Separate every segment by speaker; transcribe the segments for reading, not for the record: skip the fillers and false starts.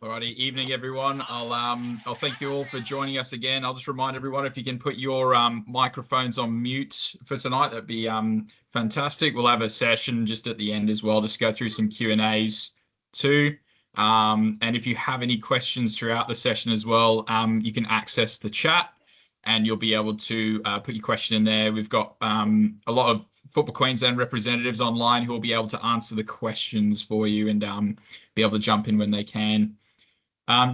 Speaker 1: Alrighty, evening everyone. I'll thank you all for joining us again. I'll just remind everyone if you can put your microphones on mute for tonight, that'd be fantastic. We'll have a session just at the end as well, just go through some Q&As too. And if you have any questions throughout the session as well, you can access the chat and you'll be able to put your question in there. We've got a lot of Football Queensland representatives online who will be able to answer the questions for you and be able to jump in when they can.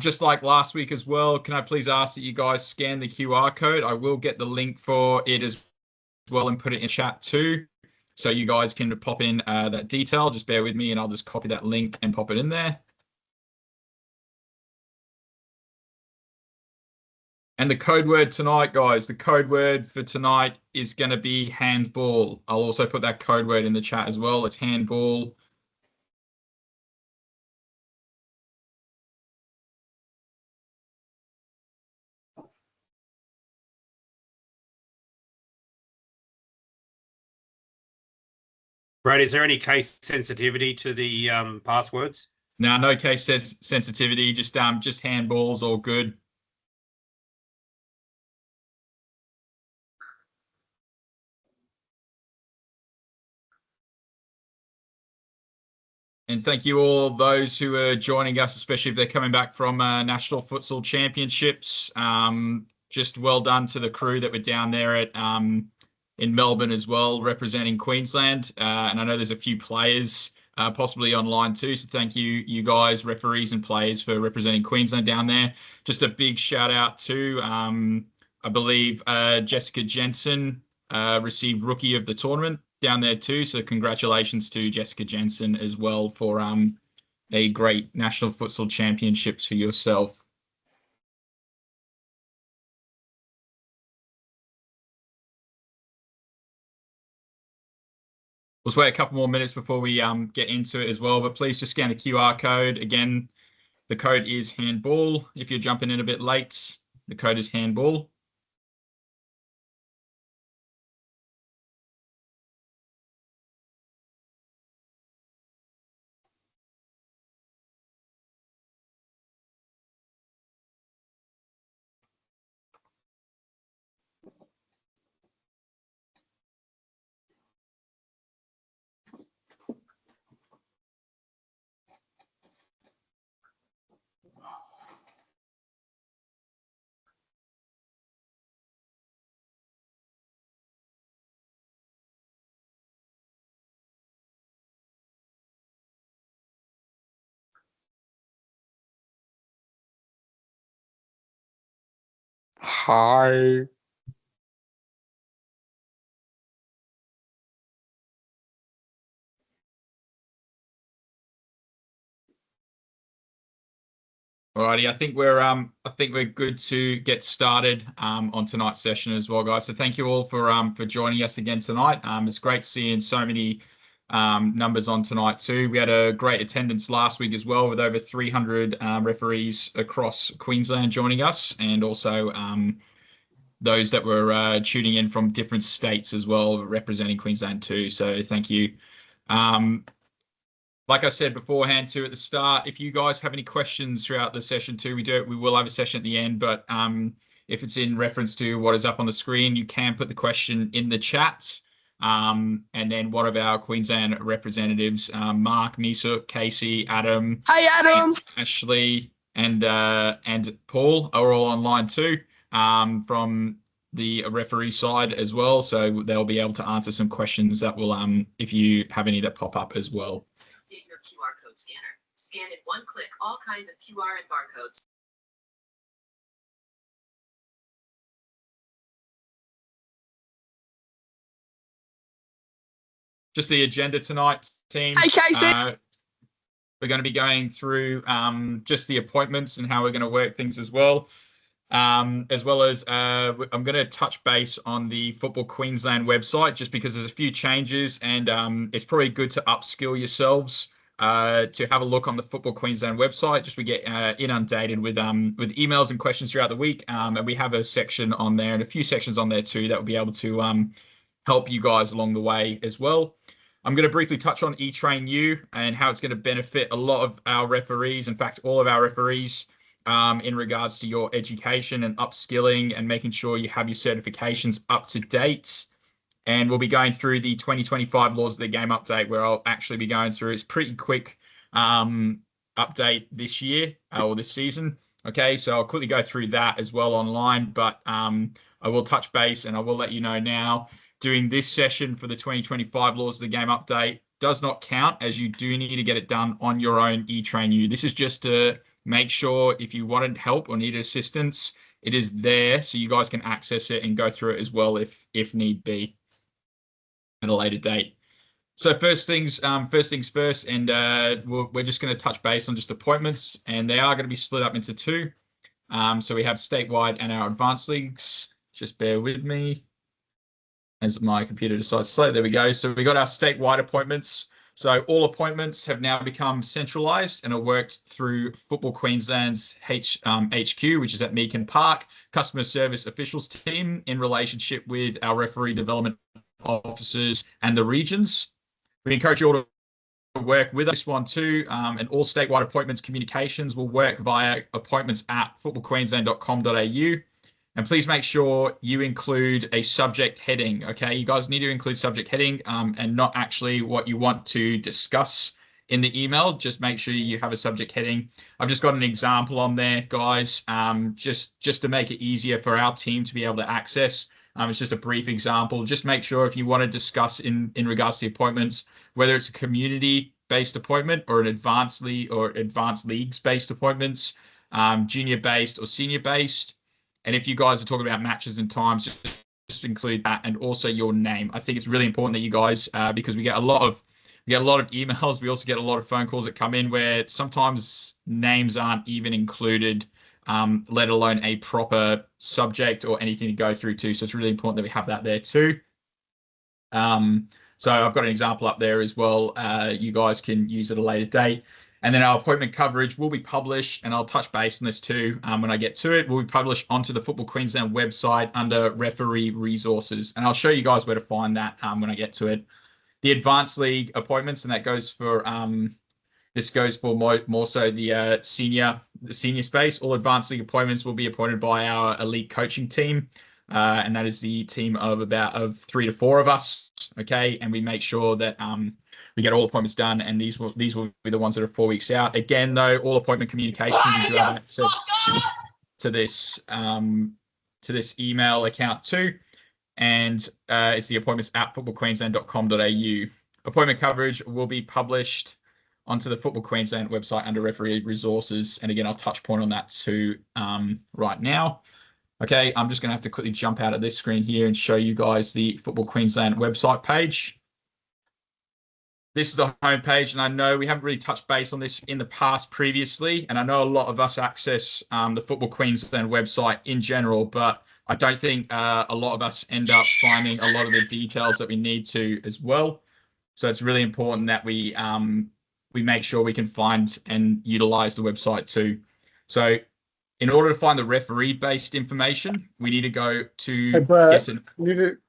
Speaker 1: Just like last week as well, can I please ask that you guys scan the QR code? I will get the link for it as well and put it in chat too. So you guys can pop in that detail. Just bear with me and I'll just copy that link and pop it in there. And the code word tonight, guys, the code word for tonight is going to be handball. I'll also put that code word in the chat as well. It's handball.
Speaker 2: Brad, is there any case sensitivity to the passwords?
Speaker 1: No case sensitivity, just handballs, all good. And thank you all those who are joining us, especially if they're coming back from National Futsal Championships. Just well done to the crew that were down there at in Melbourne as well, representing Queensland. And I know there's a few players possibly online too. So thank you guys, referees and players, for representing Queensland down there. Just a big shout out to, I believe, Jessica Jensen received Rookie of the Tournament down there too. So congratulations to Jessica Jensen as well for a great National Futsal Championship to yourself. We'll just wait a couple more minutes before we get into it as well, but please just scan the QR code. Again, the code is handball. If you're jumping in a bit late, the code is handball.
Speaker 3: Hi.
Speaker 1: Alrighty, I think we're good to get started on tonight's session as well, guys. So thank you all for joining us again tonight. It's great seeing so many numbers on tonight too. We had a great attendance last week as well, with over 300 referees across Queensland joining us, and also those that were tuning in from different states as well, representing Queensland too. So thank you. Like I said beforehand too at the start, if you guys have any questions throughout the session too, we will have a session at the end, but if it's in reference to what is up on the screen, you can put the question in the chat. And then one of our Queensland representatives, Mark, Misuk, Casey, Adam,
Speaker 3: Hi, Adam.
Speaker 1: Ashley, and Paul are all online too, from the referee side as well. So they'll be able to answer some questions that will, if you have any that pop up as well.
Speaker 4: Update your QR code scanner. Scan in one click all kinds of QR and barcodes.
Speaker 1: Just the agenda tonight, team.
Speaker 3: Hey, Casey.
Speaker 1: We're going to be going through just the appointments and how we're going to work things as well. I'm going to touch base on the Football Queensland website, just because there's a few changes, and it's probably good to upskill yourselves to have a look on the Football Queensland website. Just we get inundated with emails and questions throughout the week, and we have a section on there and a few sections on there too that will be able to help you guys along the way as well. I'm going to briefly touch on eTrain U and how it's going to benefit a lot of our referees, in fact, all of our referees, in regards to your education and upskilling and making sure you have your certifications up to date. And we'll be going through the 2025 Laws of the Game update, where I'll actually be going through. It's pretty quick update this year or this season. Okay, so I'll quickly go through that as well online, but I will touch base and I will let you know now. Doing this session for the 2025 Laws of the Game update does not count, as you do need to get it done on your own eTrain U. This is just to make sure if you wanted help or needed assistance, it is there so you guys can access it and go through it as well if need be at a later date. So first things first, and we're just going to touch base on just appointments, and they are going to be split up into two. So we have statewide and our advanced leagues. Just bear with me as my computer decides to slow. There we go. So we got our statewide appointments. So all appointments have now become centralized and are worked through Football Queensland's HQ, which is at Meakin Park, customer service officials team in relationship with our referee development officers and the regions. We encourage you all to work with this one too, and all statewide appointments communications will work via appointments@footballqueensland.com.au. And please make sure you include a subject heading. Okay, you guys need to include subject heading and not actually what you want to discuss in the email. Just make sure you have a subject heading. I've just got an example on there, guys, just to make it easier for our team to be able to access. It's just a brief example. Just make sure if you want to discuss in regards to the appointments, whether it's a community-based appointment or an advanced league or advanced leagues-based appointments, junior-based or senior-based. And if you guys are talking about matches and times, just include that and also your name. I think it's really important that you guys, because we get a lot of emails. We also get a lot of phone calls that come in where sometimes names aren't even included, let alone a proper subject or anything to go through to. So it's really important that we have that there too. So I've got an example up there as well. You guys can use at a later date. And then our appointment coverage will be published, and I'll touch base on this too when I get to it. Will be published onto the Football Queensland website under referee resources. And I'll show you guys where to find that when I get to it. The Advanced League appointments, and that goes for this goes for more so the senior space. All Advanced League appointments will be appointed by our elite coaching team, and that is the team of 3 to 4 of us. Okay, and we make sure that we get all appointments done, and these will be the ones that are 4 weeks out. Again, though, all appointment communication, you do have access to this email account too, and it's the appointments@footballqueensland.com.au. Appointment coverage will be published onto the Football Queensland website under referee resources, and again, I'll touch point on that too right now. Okay, I'm just going to have to quickly jump out of this screen here and show you guys the Football Queensland website page. This is the home page, and I know we haven't really touched base on this in the past previously, and I know a lot of us access the Football Queensland website in general, but I don't think a lot of us end up finding a lot of the details that we need to as well. So it's really important that we make sure we can find and utilize the website too. So in order to find the referee-based information, we need to go to...
Speaker 5: Hey, Brad,
Speaker 1: yes,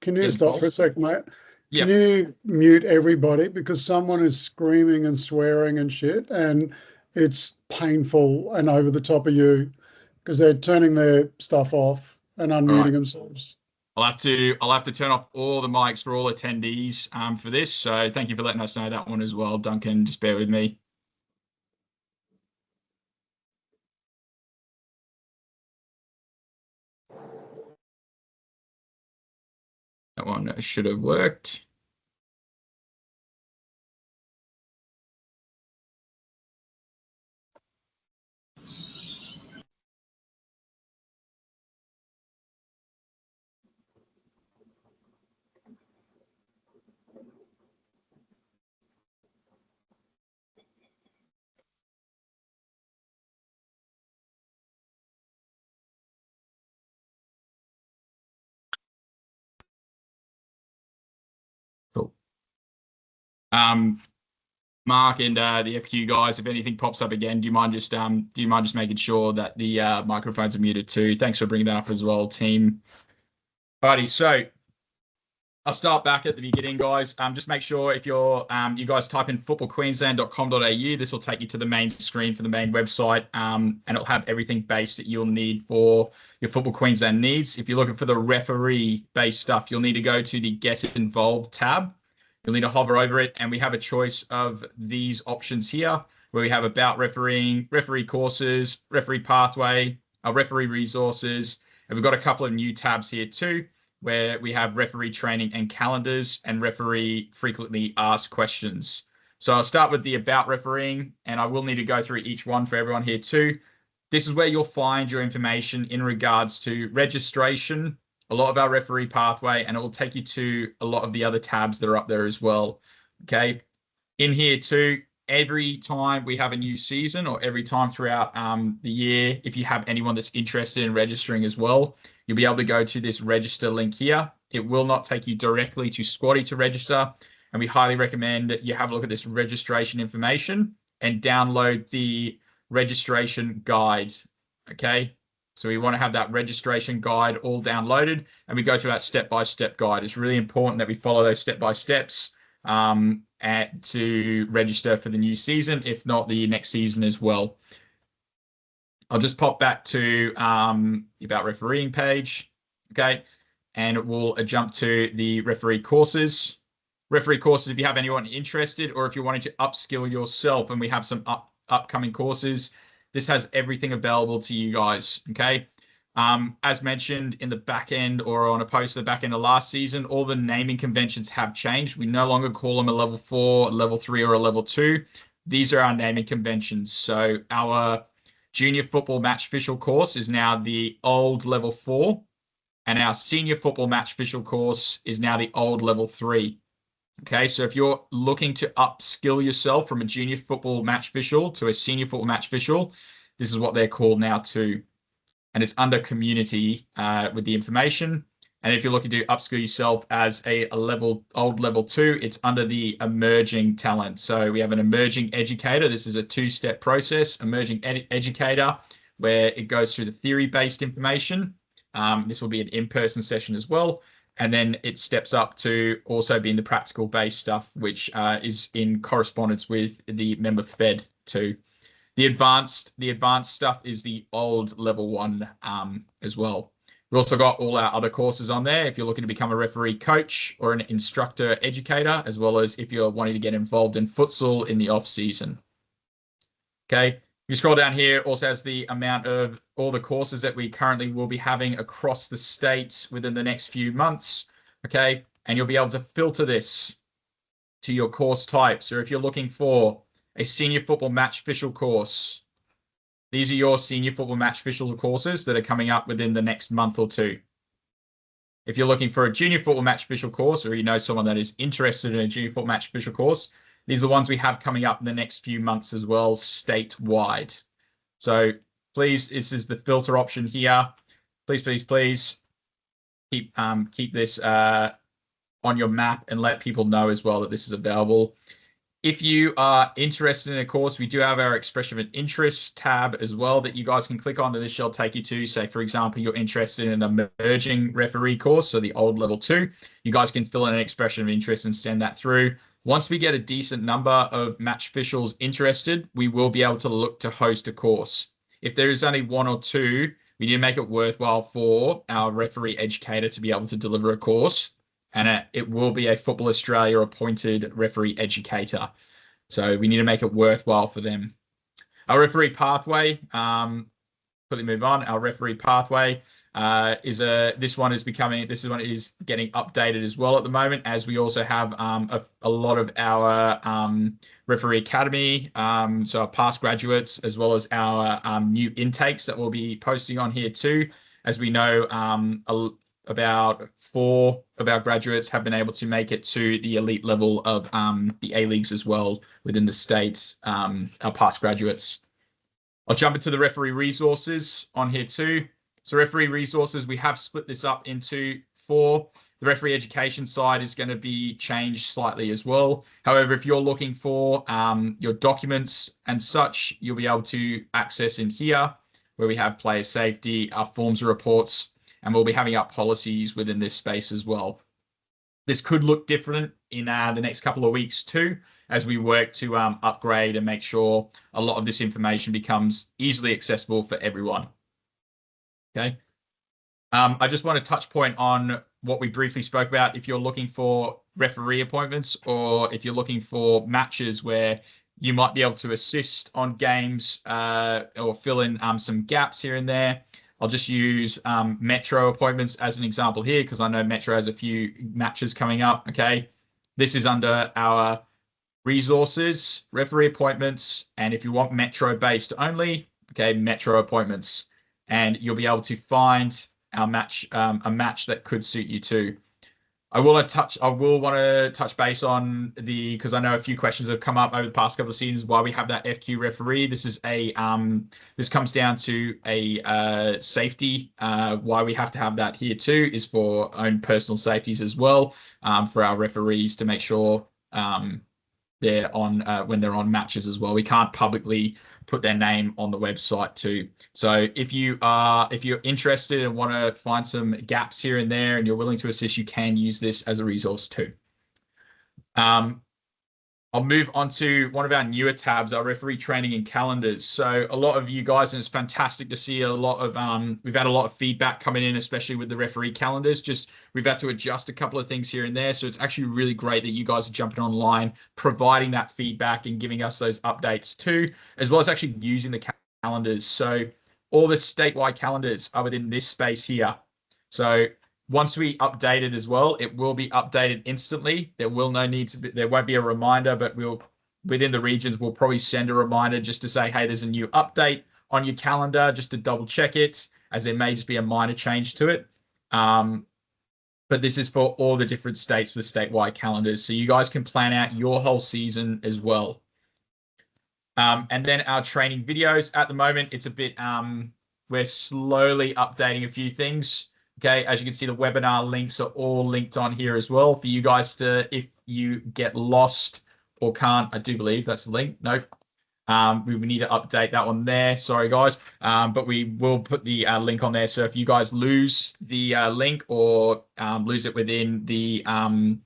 Speaker 5: can you stop for a second, mate?
Speaker 1: Yep.
Speaker 5: Can you mute everybody, because someone is screaming and swearing and shit, and it's painful and over the top of you because they're turning their stuff off and unmuting themselves.
Speaker 1: I'll have to turn off all the mics for all attendees for this. So thank you for letting us know that one as well, Duncan. Just bear with me. That one should have worked. Cool. Mark and the FQ guys, if anything pops up again, do you mind just making sure that the microphones are muted too? Thanks for bringing that up as well, team. Alrighty, so I'll start back at the beginning, guys. Just make sure if you're you guys type in footballqueensland.com.au, this will take you to the main screen for the main website, and it'll have everything based that you'll need for your Football Queensland needs. If you're looking for the referee-based stuff, you'll need to go to the Get Involved tab. You'll need to hover over it, and we have a choice of these options here, where we have about refereeing, referee courses, referee pathway, referee resources, and we've got a couple of new tabs here too, where we have referee training and calendars and referee frequently asked questions. So I'll start with the about refereeing, and I will need to go through each one for everyone here too. This is where you'll find your information in regards to registration, a lot of our referee pathway, and it will take you to a lot of the other tabs that are up there as well. Okay. In here too, every time we have a new season or every time throughout the year, if you have anyone that's interested in registering as well, you'll be able to go to this register link here. It will not take you directly to Squatty to register. And we highly recommend that you have a look at this registration information and download the registration guide. Okay. So we want to have that registration guide all downloaded, and we go through that step-by-step guide. It's really important that we follow those step-by-steps to register for the new season, if not the next season as well. I'll just pop back to the About Refereeing page, okay? And it will jump to the referee courses. Referee courses, if you have anyone interested or if you're wanting to upskill yourself, and we have some upcoming courses, this has everything available to you guys, okay? As mentioned in the back end or on a post at the back end of last season, all the naming conventions have changed. We no longer call them a level 4, a level 3, or a level 2. These are our naming conventions. So our junior football match official course is now the old level 4, and our senior football match official course is now the old level 3. Okay, so if you're looking to upskill yourself from a junior football match official to a senior football match official, this is what they're called now too. And it's under community with the information. And if you're looking to upskill yourself as a old level 2, it's under the emerging talent. So we have an emerging educator. This is a 2-step process, emerging educator, where it goes through the theory-based information. This will be an in-person session as well. And then it steps up to also being the practical-based stuff, which is in correspondence with the member fed too. The advanced stuff is the old level 1 as well. We've also got all our other courses on there if you're looking to become a referee coach or an instructor educator, as well as if you're wanting to get involved in futsal in the off season. Okay. You scroll down here, it also has the amount of all the courses that we currently will be having across the state within the next few months. Okay. And you'll be able to filter this to your course type. So if you're looking for a senior football match official course, these are your senior football match official courses that are coming up within the next month or two. If you're looking for a junior football match official course, or you know someone that is interested in a junior football match official course, these are ones we have coming up in the next few months as well, statewide. So please, this is the filter option here. Please keep this on your map and let people know as well that this is available. If you are interested in a course, we do have our expression of interest tab as well that you guys can click on, and this shall take you to, say, for example, you're interested in an emerging referee course, so the old level 2. You guys can fill in an expression of interest and send that through. Once we get a decent number of match officials interested, we will be able to look to host a course. If there is only 1 or 2, we need to make it worthwhile for our referee educator to be able to deliver a course. And it will be a Football Australia appointed referee educator. So we need to make it worthwhile for them. Our referee pathway, quickly move on. Our referee pathway this one is getting updated as well at the moment, as we also have a lot of our referee academy, so our past graduates, as well as our new intakes that we'll be posting on here too. As we know, about 4 of our graduates have been able to make it to the elite level of the A-Leagues as well within the state, our past graduates. I'll jump into the referee resources on here too. So referee resources, we have split this up into 4. The referee education side is going to be changed slightly as well. However, if you're looking for your documents and such, you'll be able to access in here where we have player safety, our forms and reports, and we'll be having our policies within this space as well. This could look different in the next couple of weeks too, as we work to upgrade and make sure a lot of this information becomes easily accessible for everyone. Okay. I just want to touch point on what we briefly spoke about. If you're looking for referee appointments, or if you're looking for matches where you might be able to assist on games or fill in some gaps here and there, I'll just use Metro appointments as an example here, because I know Metro has a few matches coming up. Okay. This is under our resources, referee appointments. And if you want Metro based only, okay, Metro appointments, and you'll be able to find our match, a match that could suit you too. I will want to touch base on because I know a few questions have come up over the past couple of seasons why we have that FQ referee. This is this comes down to a safety. Why we have to have that here too is for own personal safeties as well, for our referees to make sure they're on when they're on matches as well. We can't publicly put their name on the website too. So if you're interested and want to find some gaps here and there and you're willing to assist, you can use this as a resource too. I'll move on to one of our newer tabs, our referee training and calendars. So a lot of you guys, and it's fantastic to see a lot of, we've had a lot of feedback coming in, especially with the referee calendars. Just we've had to adjust a couple of things here and there. So it's actually really great that you guys are jumping online, providing that feedback and giving us those updates too, as well as actually using the calendars. So all the statewide calendars are within this space here. So once we update it as well, it will be updated instantly. There won't be a reminder, but within the regions, we'll probably send a reminder just to say, hey, there's a new update on your calendar, just to double check it, as there may just be a minor change to it. But this is for all the different states with statewide calendars. So you guys can plan out your whole season as well. And then our training videos at the moment, it's a bit, we're slowly updating a few things. Okay, as you can see, the webinar links are all linked on here as well for you guys to, if you get lost or can't, I do believe that's the link. Nope. We need to update that one there. Sorry, guys. But we will put the link on there. So if you guys lose the link or lose it within the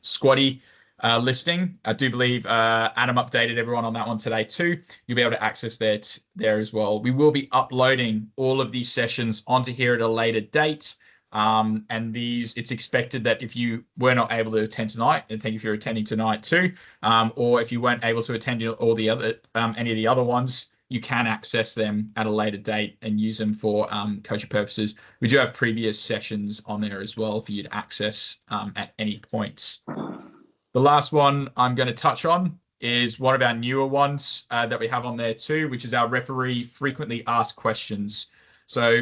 Speaker 1: Squatty listing, I do believe Adam updated everyone on that one today too. You'll be able to access that there as well. We will be uploading all of these sessions onto here at a later date. And it's expected that if you were not able to attend tonight, and thank you for attending tonight too, or if you weren't able to attend all the other any of the other ones, you can access them at a later date and use them for coaching purposes. We do have previous sessions on there as well for you to access at any point. The last one I'm going to touch on is one of our newer ones that we have on there too, which is our referee frequently asked questions. So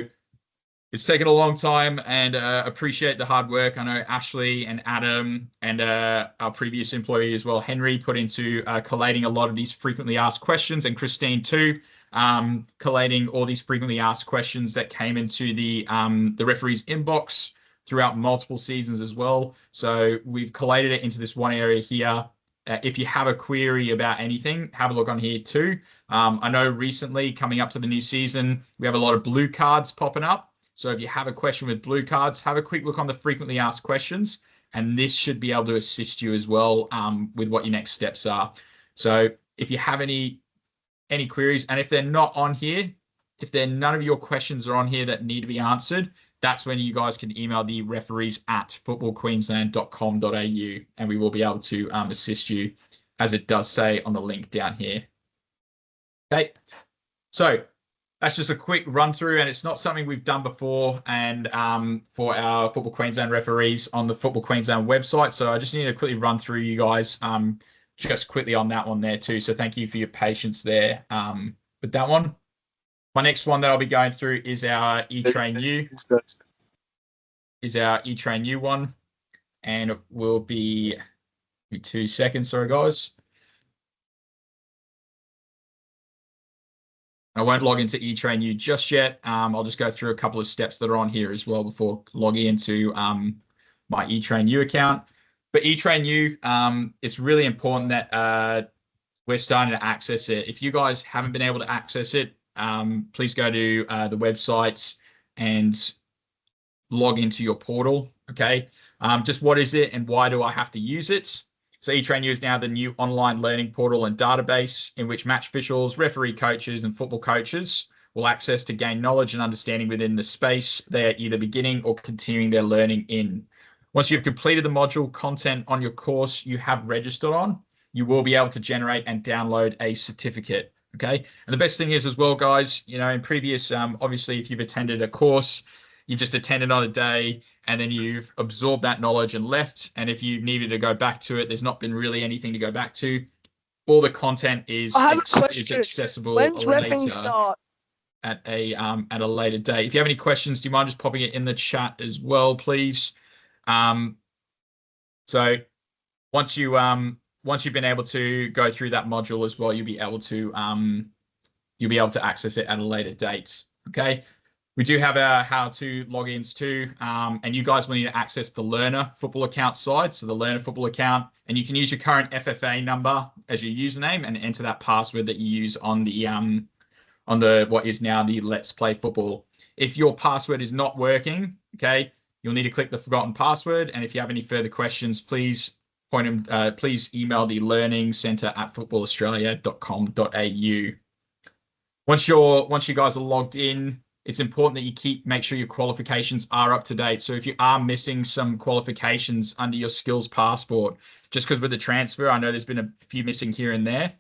Speaker 1: it's taken a long time, and appreciate the hard work. I know Ashley and Adam and our previous employee as well, Henry, put into collating a lot of these frequently asked questions, and Christine too, collating all these frequently asked questions that came into the referee's inbox throughout multiple seasons as well. So we've collated it into this one area here. If you have a query about anything, have a look on here too. I know recently, coming up to the new season, we have a lot of blue cards popping up. So if you have a question with blue cards, have a quick look on the frequently asked questions, and this should be able to assist you as well with what your next steps are. So if you have any queries, and if they're not on here, if none of your questions are on here that need to be answered, that's when you guys can email the referees at footballqueensland.com.au, and we will be able to assist you, as it does say on the link down here. Okay, so that's just a quick run through, and it's not something we've done before, and for our Football Queensland referees on the Football Queensland website. So I just need to quickly run through you guys just quickly on that one there too. So thank you for your patience there with that one. My next one that I'll be going through is our eTrain U one, and it will be 2 seconds. Sorry, guys. I won't log into eTrain U just yet. I'll just go through a couple of steps that are on here as well before logging into my eTrain U account. But eTrain U, it's really important that we're starting to access it. If you guys haven't been able to access it, please go to the website and log into your portal. Okay. Just what is it and why do I have to use it? So eTrainU is now the new online learning portal and database in which match officials, referee coaches, and football coaches will access to gain knowledge and understanding within the space they are either beginning or continuing their learning in. Once you've completed the module content on your course you have registered on, you will be able to generate and download a certificate. Okay. And the best thing is as well, guys, you know, in previous, obviously, if you've attended a course, you just attended on a day and then you've absorbed that knowledge and left. And if you needed to go back to it, there's not been really anything to go back to. All the content is accessible
Speaker 3: When's
Speaker 1: later
Speaker 3: reffing start?
Speaker 1: at a later date. If you have any questions, do you mind just popping it in the chat as well, please? So once you've been able to go through that module as well, you'll be able to access it at a later date. Okay. We do have our how-to logins too, and you guys will need to access the Learner Football account side, so the Learner Football account, and you can use your current FFA number as your username and enter that password that you use on the what is now the Let's Play Football. If your password is not working, okay, you'll need to click the forgotten password, and if you have any further questions, please please email the learning centre at footballaustralia.com.au. Once you guys are logged in, it's important that you make sure your qualifications are up to date. So if you are missing some qualifications under your skills passport, just because with the transfer, I know there's been a few missing here and there.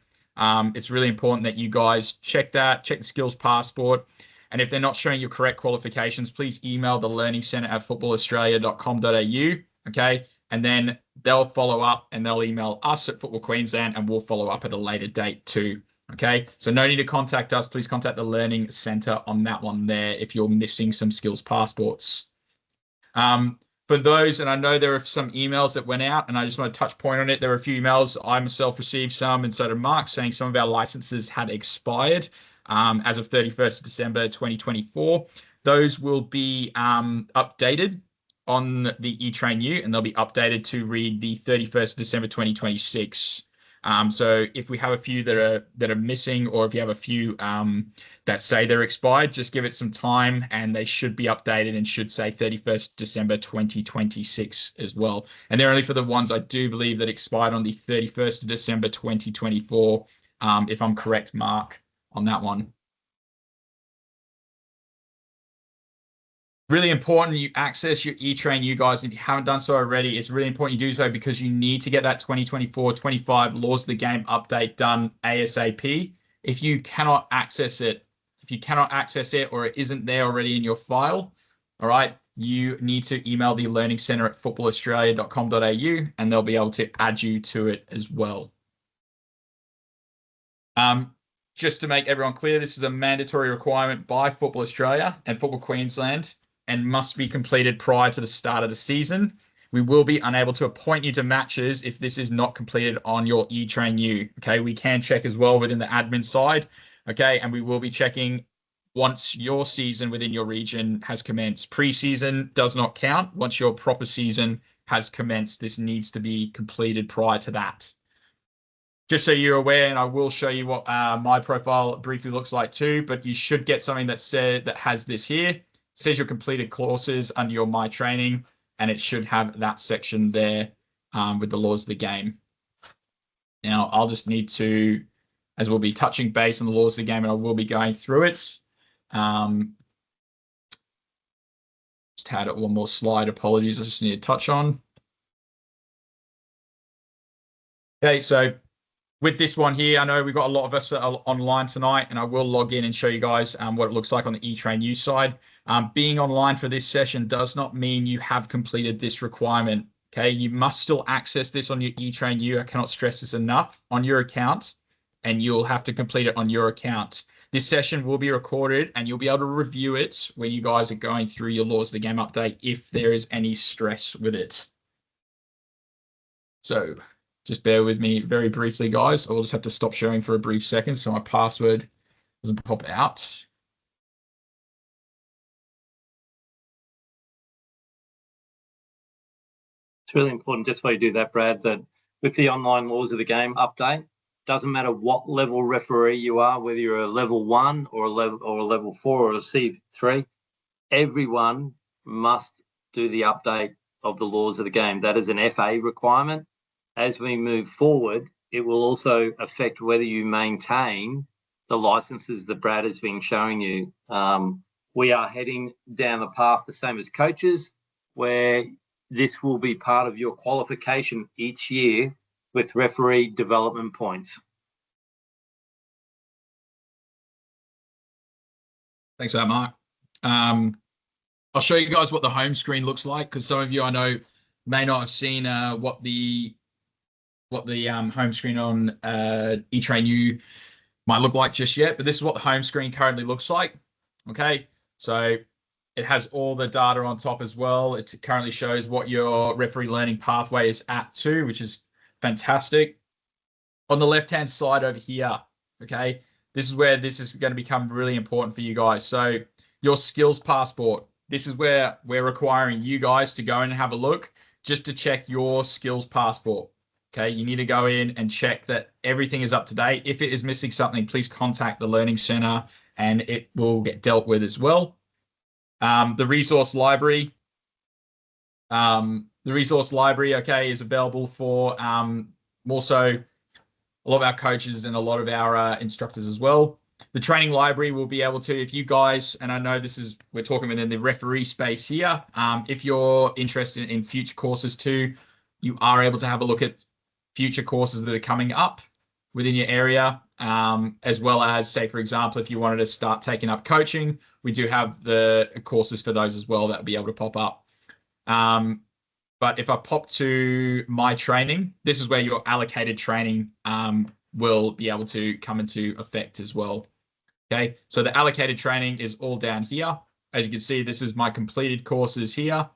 Speaker 1: It's really important that you guys check the skills passport. And if they're not showing your correct qualifications, please email the learning centre at footballaustralia.com.au. Okay. And then they'll follow up and they'll email us at Football Queensland and we'll follow up at a later date too. Okay, so no need to contact us. Please contact the Learning Centre on that one there if you're missing some skills passports. For those, and I know there are some emails that went out, and I just want to touch point on it. There were a few emails. I myself received some, and so did Mark, saying some of our licenses had expired as of 31st of December 2024. Those will be updated on the eTrainU, and they'll be updated to read the 31st of December 2026. So if we have a few that are missing, or if you have a few that say they're expired, just give it some time and they should be updated and should say 31st December 2026 as well. And they're only for the ones I do believe that expired on the 31st of December 2024, if I'm correct, Mark, on that one. Really important you access your eTrainU, guys. If you haven't done so already, it's really important you do so because you need to get that 2024-25 Laws of the Game update done ASAP. If you cannot access it, or it isn't there already in your file, all right, you need to email the Learning Centre at footballaustralia.com.au and they'll be able to add you to it as well. Just to make everyone clear, this is a mandatory requirement by Football Australia and Football Queensland, and must be completed prior to the start of the season. We will be unable to appoint you to matches if this is not completed on your eTrainU. Okay, we can check as well within the admin side. Okay, and we will be checking once your season within your region has commenced. Preseason does not count. Once your proper season has commenced, this needs to be completed prior to that. Just so you're aware, and I will show you what my profile briefly looks like too, but you should get something that has this here. It says your completed courses under your My Training, and it should have that section there with the laws of the game. Now, I'll just need to, as we'll be touching base on the laws of the game, and I will be going through it. Just had one more slide. Apologies, I just need to touch on. Okay, so with this one here, I know we've got a lot of us online tonight, and I will log in and show you guys what it looks like on the eTrainU side. Being online for this session does not mean you have completed this requirement. Okay, you must still access this on your eTrainU. I cannot stress this enough, on your account, and you'll have to complete it on your account. This session will be recorded, and you'll be able to review it when you guys are going through your Laws of the Game update if there is any stress with it. So just bear with me very briefly, guys. I will just have to stop sharing for a brief second so my password doesn't pop out.
Speaker 6: It's really important, just while you do that, Brad, that with the online Laws of the Game update, doesn't matter what level referee you are, whether you're a level 1 or a level 4 or a C3, everyone must do the update of the laws of the game. That is an FA requirement. As we move forward, it will also affect whether you maintain the licenses that Brad has been showing you. We are heading down the path the same as coaches, where this will be part of your qualification each year with referee development points.
Speaker 1: Thanks for that, Mark. I'll show you guys what the home screen looks like, because some of you I know may not have seen what the home screen on eTrainU might look like just yet. But this is what the home screen currently looks like. Okay, so it has all the data on top as well. It currently shows what your referee learning pathway is at too, which is fantastic. On the left-hand side over here, okay, this is where this is going to become really important for you guys. So your skills passport, this is where we're requiring you guys to go in and have a look just to check your skills passport. Okay, you need to go in and check that everything is up to date. If it is missing something, please contact the Learning Center and it will get dealt with as well. The resource library. Okay, is available for more so a lot of our coaches and a lot of our instructors as well. The training library will be able to, if you guys, and I know we're talking within the referee space here, if you're interested in future courses too, you are able to have a look at future courses that are coming up within your area, as well as, say, for example, if you wanted to start taking up coaching, we do have the courses for those as well that will be able to pop up. But if I pop to my training, this is where your allocated training will be able to come into effect as well. Okay, so the allocated training is all down here. As you can see, this is my completed courses here.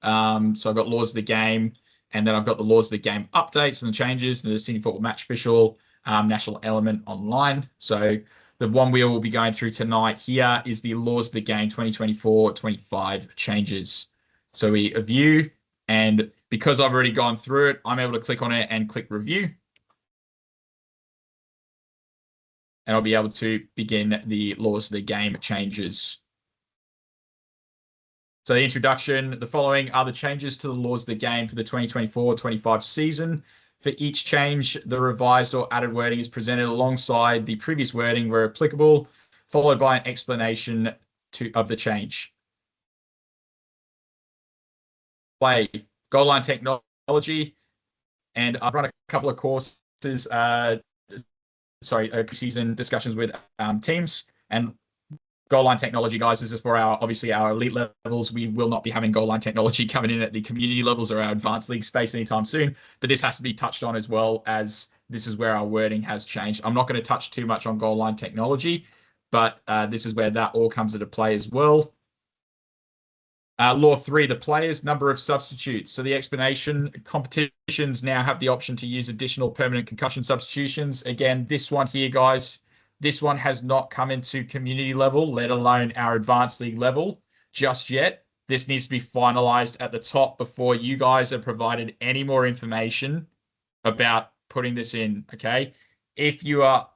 Speaker 1: So I've got laws of the game, and then I've got the laws of the game updates and the changes, and the Senior Football Match Official, National Element Online. So the one we will be going through tonight here is the laws of the game 2024-25 changes. So we view, and because I've already gone through it, I'm able to click on it and click review. And I'll be able to begin the laws of the game changes. So the introduction, the following are the changes to the laws of the game for the 2024-25 season. For each change, the revised or added wording is presented alongside the previous wording where applicable, followed by an explanation of the change. Play, goal line technology, and I've run a couple of courses, preseason discussions with teams, and goal line technology, guys, this is for obviously our elite levels. We will not be having goal line technology coming in at the community levels or our advanced league space anytime soon, but this has to be touched on as well, as this is where our wording has changed. I'm not going to touch too much on goal line technology, but this is where that all comes into play as well. Law 3, the players, number of substitutes. So the explanation, competitions now have the option to use additional permanent concussion substitutions. Again, this one here, guys, this one has not come into community level, let alone our advanced league level just yet. This needs to be finalized at the top before you guys are provided any more information about putting this in, okay? If you are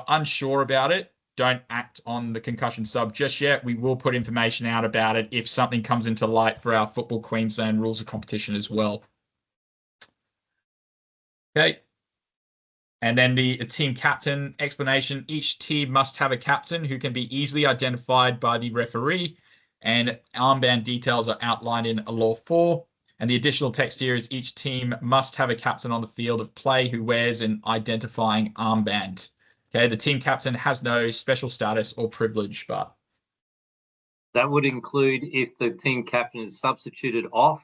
Speaker 1: unsure about it, don't act on the concussion sub just yet. We will put information out about it if something comes into light for our Football Queensland rules of competition as well. Okay. And then the team captain explanation. Each team must have a captain who can be easily identified by the referee, and armband details are outlined in Law 4. And the additional text here is each team must have a captain on the field of play who wears an identifying armband. Okay, the team captain has no special status or privilege, but
Speaker 6: that would include if the team captain is substituted off,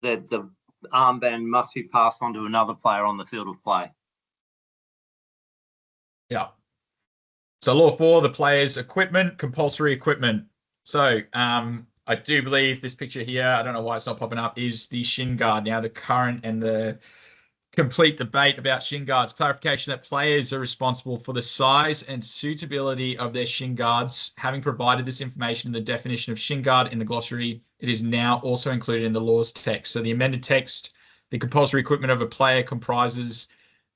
Speaker 6: that the armband must be passed on to another player on the field of play.
Speaker 1: Yeah. So Law 4, the players' equipment, compulsory equipment. So I do believe this picture here, I don't know why it's not popping up, is the shin guard. Now the current and the complete debate about shin guards. Clarification that players are responsible for the size and suitability of their shin guards. Having provided this information in the definition of shin guard in the glossary, it is now also included in the laws text. So the amended text, the compulsory equipment of a player comprises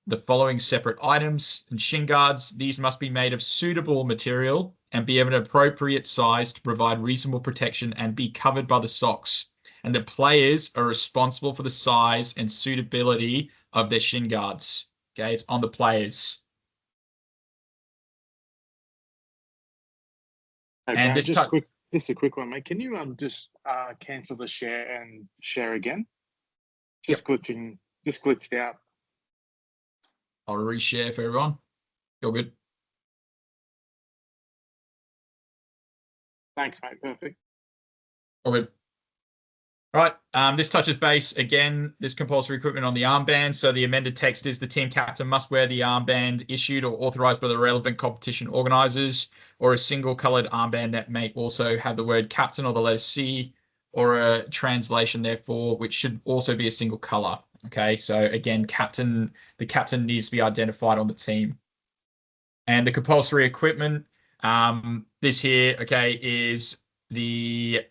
Speaker 1: the following separate items. And shin guards, these must be made of suitable material and be of an appropriate size to provide reasonable protection and be covered by the socks and the players are responsible for the size and suitability of their shin guards. Okay, it's on the players.
Speaker 7: Hey,
Speaker 1: And
Speaker 7: Brad,
Speaker 1: this
Speaker 7: just a quick one, mate. Can you just cancel the share and share again? Just glitched out.
Speaker 1: I'll reshare for everyone. You're good.
Speaker 7: Thanks, mate. Perfect.
Speaker 1: All good. All right. This touches base again. This compulsory equipment on the armband. So the amended text is the team captain must wear the armband issued or authorized by the relevant competition organizers, or a single colored armband that may also have the word captain or the letter C, or a translation therefore, which should also be a single color. Okay. So again, the captain needs to be identified on the team. And the compulsory equipment, this here, okay, is the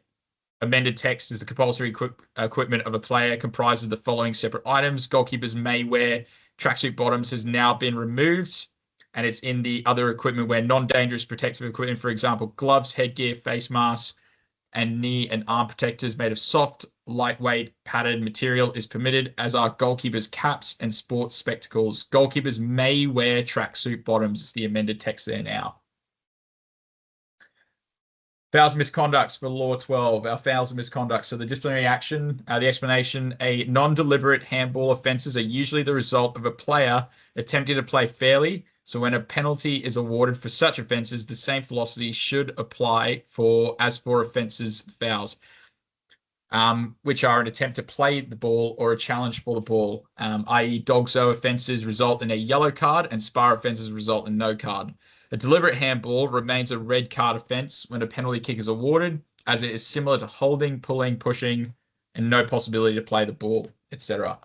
Speaker 1: amended text is the compulsory equipment of a player comprises the following separate items. Goalkeepers may wear tracksuit bottoms has now been removed, and it's in the other equipment where non-dangerous protective equipment, for example, gloves, headgear, face masks, and knee and arm protectors made of soft, lightweight, padded material is permitted, as are goalkeepers' caps and sports spectacles. Goalkeepers may wear tracksuit bottoms. It's the amended text there now. Fouls and misconducts for Law 12, our fouls and misconducts. So the disciplinary action, the explanation, a non-deliberate handball offences are usually the result of a player attempting to play fairly. So when a penalty is awarded for such offences, the same philosophy should apply as for offences fouls, which are an attempt to play the ball or a challenge for the ball, i.e. dogso offences result in a yellow card and spar offences result in no card. A deliberate handball remains a red card offence when a penalty kick is awarded, as it is similar to holding, pulling, pushing, and no possibility to play the ball, etc.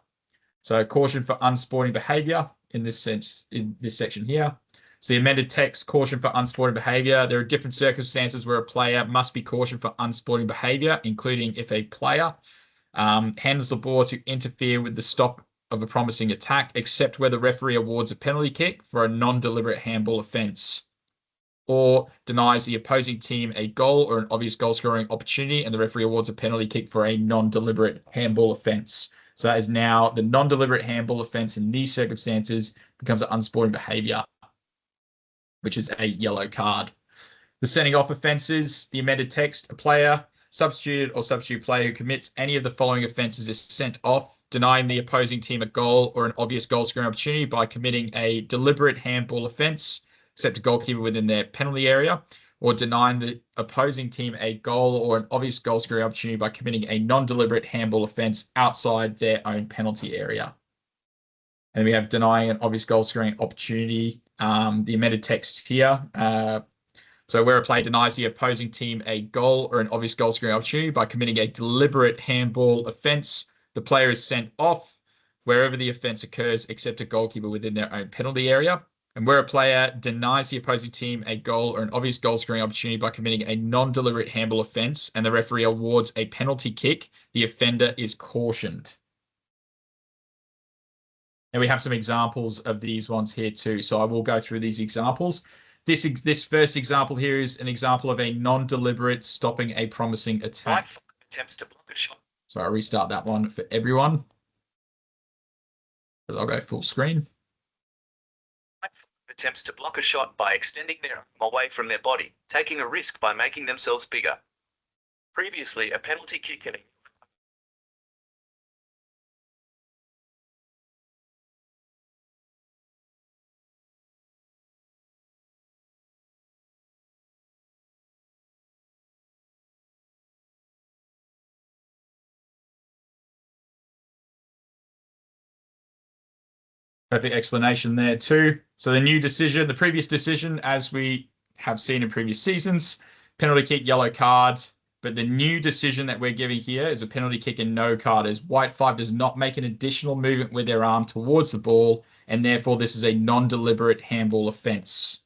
Speaker 1: So caution for unsporting behaviour in this sense, in this section here. So the amended text, caution for unsporting behaviour. There are different circumstances where a player must be cautioned for unsporting behaviour, including if a player handles the ball to interfere with the stop of a promising attack, except where the referee awards a penalty kick for a non-deliberate handball offence, or denies the opposing team a goal or an obvious goal-scoring opportunity, and the referee awards a penalty kick for a non-deliberate handball offence. So that is now the non-deliberate handball offence in these circumstances becomes an unsporting behaviour, which is a yellow card. The sending off offences, the amended text, a player, substituted or substitute player who commits any of the following offences is sent off: denying the opposing team a goal or an obvious goal-scoring opportunity by committing a deliberate handball offence, except a goalkeeper within their penalty area, or denying the opposing team a goal or an obvious goal-scoring opportunity by committing a non-deliberate handball offence outside their own penalty area. And we have denying an obvious goal-scoring opportunity. The amended text here. So where a player denies the opposing team a goal or an obvious goal-scoring opportunity by committing a deliberate handball offence, the player is sent off wherever the offence occurs, except a goalkeeper within their own penalty area. And where a player denies the opposing team a goal or an obvious goal-scoring opportunity by committing a non-deliberate handball offence and the referee awards a penalty kick, the offender is cautioned. And we have some examples of these ones here too. So I will go through these examples. This first example here is an example of a non-deliberate stopping a promising attack.
Speaker 8: Attempts to block a shot.
Speaker 1: So I'll restart that one for everyone, because I'll go full screen.
Speaker 8: Attempts to block a shot by extending their arm away from their body, taking a risk by making themselves bigger. Previously, a penalty kick and
Speaker 1: Perfect explanation there too. So the previous decision, as we have seen in previous seasons, penalty kick, yellow card. But the new decision that we're giving here is a penalty kick and no card, as White 5 does not make an additional movement with their arm towards the ball, and therefore this is a non-deliberate handball offence.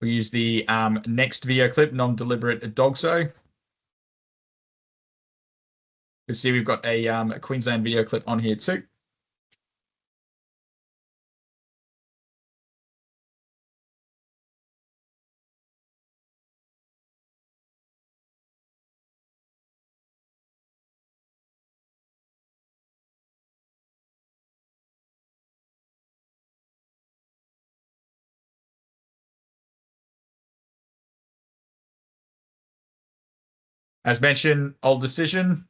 Speaker 1: We use the next video clip, non-deliberate dogso. You can see we've got a Queensland video clip on here too. As mentioned, old decision,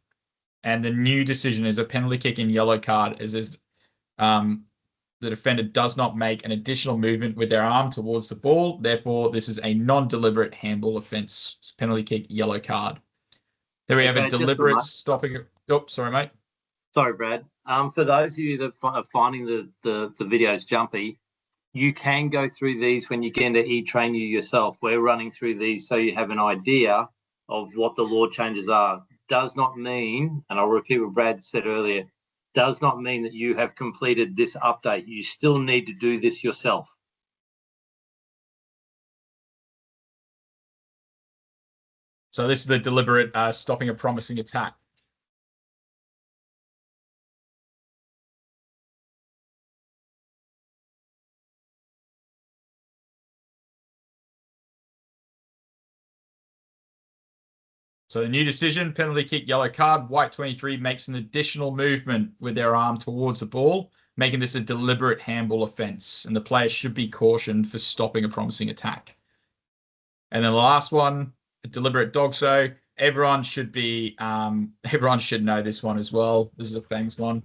Speaker 1: and the new decision is a penalty kick and yellow card. The defender does not make an additional movement with their arm towards the ball. Therefore, this is a non-deliberate handball offence. It's penalty kick, yellow card. Then we have a deliberate stopping. Oh, sorry, mate.
Speaker 6: Sorry, Brad. For those of you that are finding the videos jumpy, you can go through these when you get into E-Train You yourself. We're running through these so you have an idea of what the law changes are. Does not mean, and I'll repeat what Brad said earlier, does not mean that you have completed this update. You still need to do this yourself.
Speaker 1: So this is the deliberate stopping a promising attack. So the new decision, penalty kick, yellow card. White 23 makes an additional movement with their arm towards the ball, making this a deliberate handball offence, and the player should be cautioned for stopping a promising attack. And then the last one, a deliberate dogso. Everyone should know this one as well. This is a Fangs one.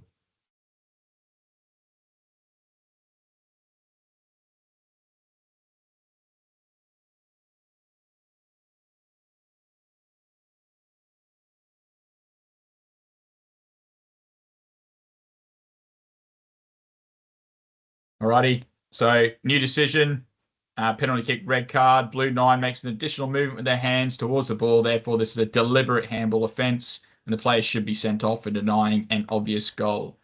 Speaker 1: Alrighty, so new decision, penalty kick, red card. Blue 9 makes an additional movement with their hands towards the ball. Therefore, this is a deliberate handball offence, and the player should be sent off for denying an obvious goal.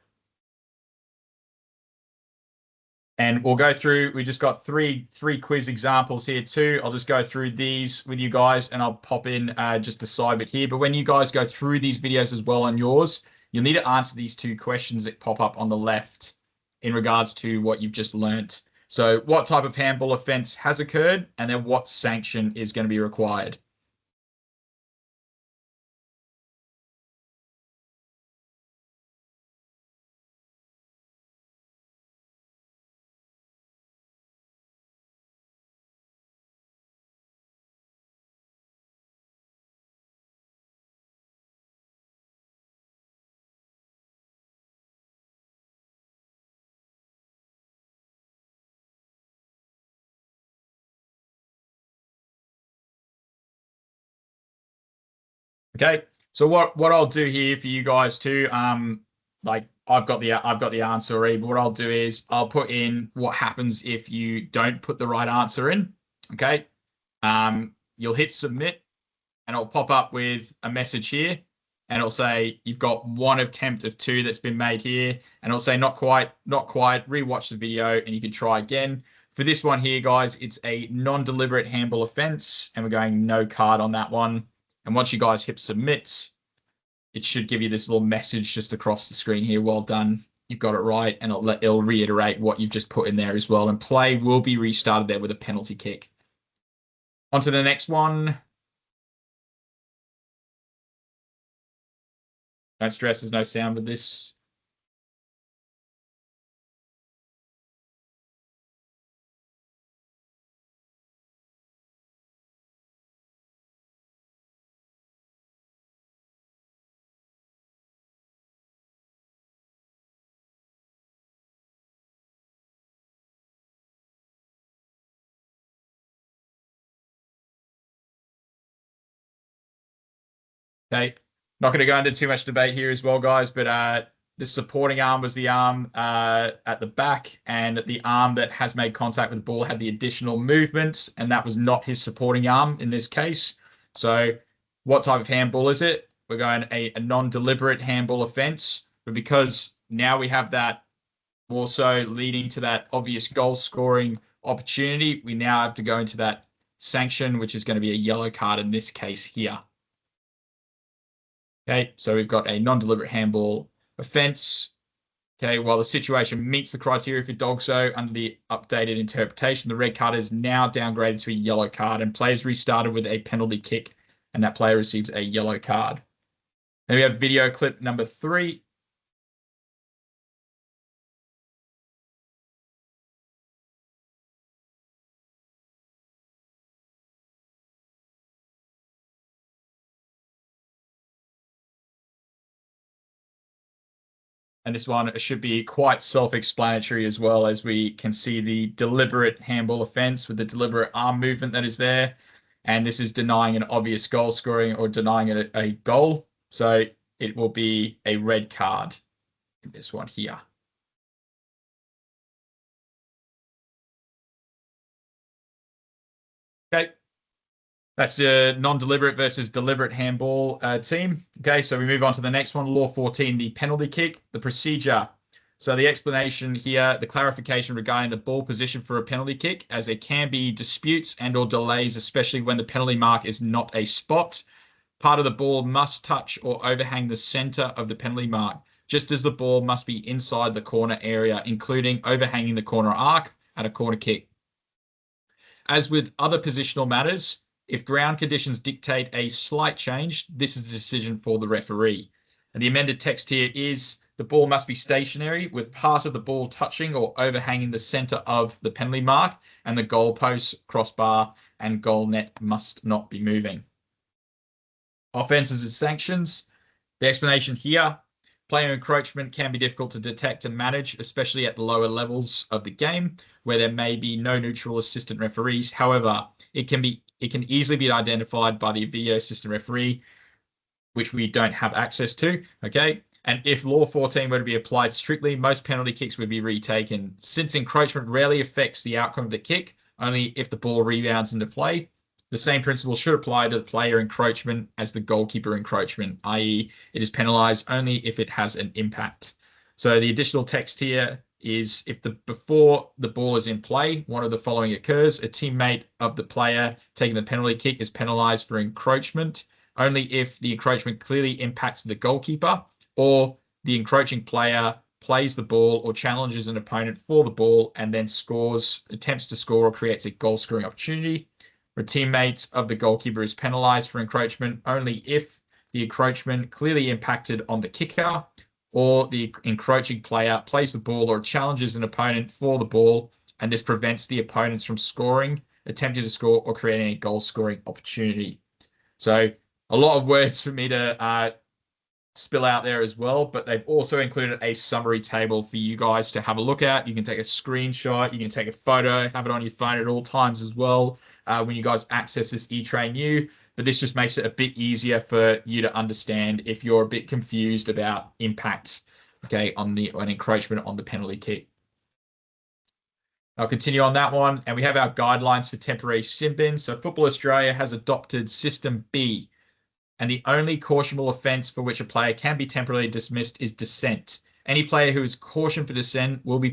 Speaker 1: And we'll go through, we just got three quiz examples here too. I'll just go through these with you guys, and I'll pop in just the side bit here. But when you guys go through these videos as well on yours, you'll need to answer these two questions that pop up on the left in regards to what you've just learnt. So what type of handball offence has occurred, and then what sanction is going to be required? Okay, so what I'll do here for you guys too, like I've got the answer already, but what I'll do is I'll put in what happens if you don't put the right answer in. Okay, you'll hit submit, and it'll pop up with a message here, and it'll say you've got one attempt of 2 that's been made here, and it'll say not quite. Rewatch the video, and you can try again. For this one here, guys, it's a non-deliberate handball offence, and we're going no card on that one. And once you guys hit submit, it should give you this little message just across the screen here. Well done. You've got it right. And it'll reiterate what you've just put in there as well. And play will be restarted there with a penalty kick. On to the next one. Don't stress, there's no sound with this. Okay, not going to go into too much debate here as well, guys, but the supporting arm was the arm at the back, and the arm that has made contact with the ball had the additional movement, and that was not his supporting arm in this case. So what type of handball is it? We're going a non-deliberate handball offence, but because now we have that also leading to that obvious goal scoring opportunity, we now have to go into that sanction, which is going to be a yellow card in this case here. Okay, so we've got a non-deliberate handball offence. Okay, while the situation meets the criteria for dogso under the updated interpretation, the red card is now downgraded to a yellow card, and players restarted with a penalty kick, and that player receives a yellow card. Then we have video clip number 3. And this one should be quite self-explanatory as well, as we can see the deliberate handball offence with the deliberate arm movement that is there. And this is denying an obvious goal scoring or denying it a goal. So it will be a red card in this one here. Okay. That's the non-deliberate versus deliberate handball team. Okay, so we move on to the next one, Law 14, the penalty kick, the procedure. So the explanation here, the clarification regarding the ball position for a penalty kick, as there can be disputes and or delays, especially when the penalty mark is not a spot. Part of the ball must touch or overhang the center of the penalty mark, just as the ball must be inside the corner area, including overhanging the corner arc at a corner kick. As with other positional matters, if ground conditions dictate a slight change, this is the decision for the referee. And the amended text here is the ball must be stationary with part of the ball touching or overhanging the center of the penalty mark, and the goalpost, crossbar, and goal net must not be moving. Offences and sanctions. The explanation here, player encroachment can be difficult to detect and manage, especially at lower levels of the game where there may be no neutral assistant referees. However, it can easily be identified by the video assistant referee, which we don't have access to. Okay. And if Law 14 were to be applied strictly, most penalty kicks would be retaken. Since encroachment rarely affects the outcome of the kick, only if the ball rebounds into play, the same principle should apply to the player encroachment as the goalkeeper encroachment, i.e. it is penalised only if it has an impact. So the additional text here is if before the ball is in play, one of the following occurs: a teammate of the player taking the penalty kick is penalised for encroachment only if the encroachment clearly impacts the goalkeeper, or the encroaching player plays the ball or challenges an opponent for the ball and then attempts to score or creates a goal scoring opportunity. A teammate of the goalkeeper is penalised for encroachment only if the encroachment clearly impacted on the kicker, or the encroaching player plays the ball or challenges an opponent for the ball, and this prevents the opponents from attempting to score, or creating a goal scoring opportunity. So a lot of words for me to spill out there as well, but they've also included a summary table for you guys to have a look at. You can take a screenshot, you can take a photo, have it on your phone at all times as well when you guys access this eTrain U. But this just makes it a bit easier for you to understand if you're a bit confused about impact, okay, on encroachment on the penalty kick. I'll continue on that one, and we have our guidelines for temporary sin bins. So Football Australia has adopted System B, and the only cautionable offence for which a player can be temporarily dismissed is dissent. Any player who is cautioned for dissent will be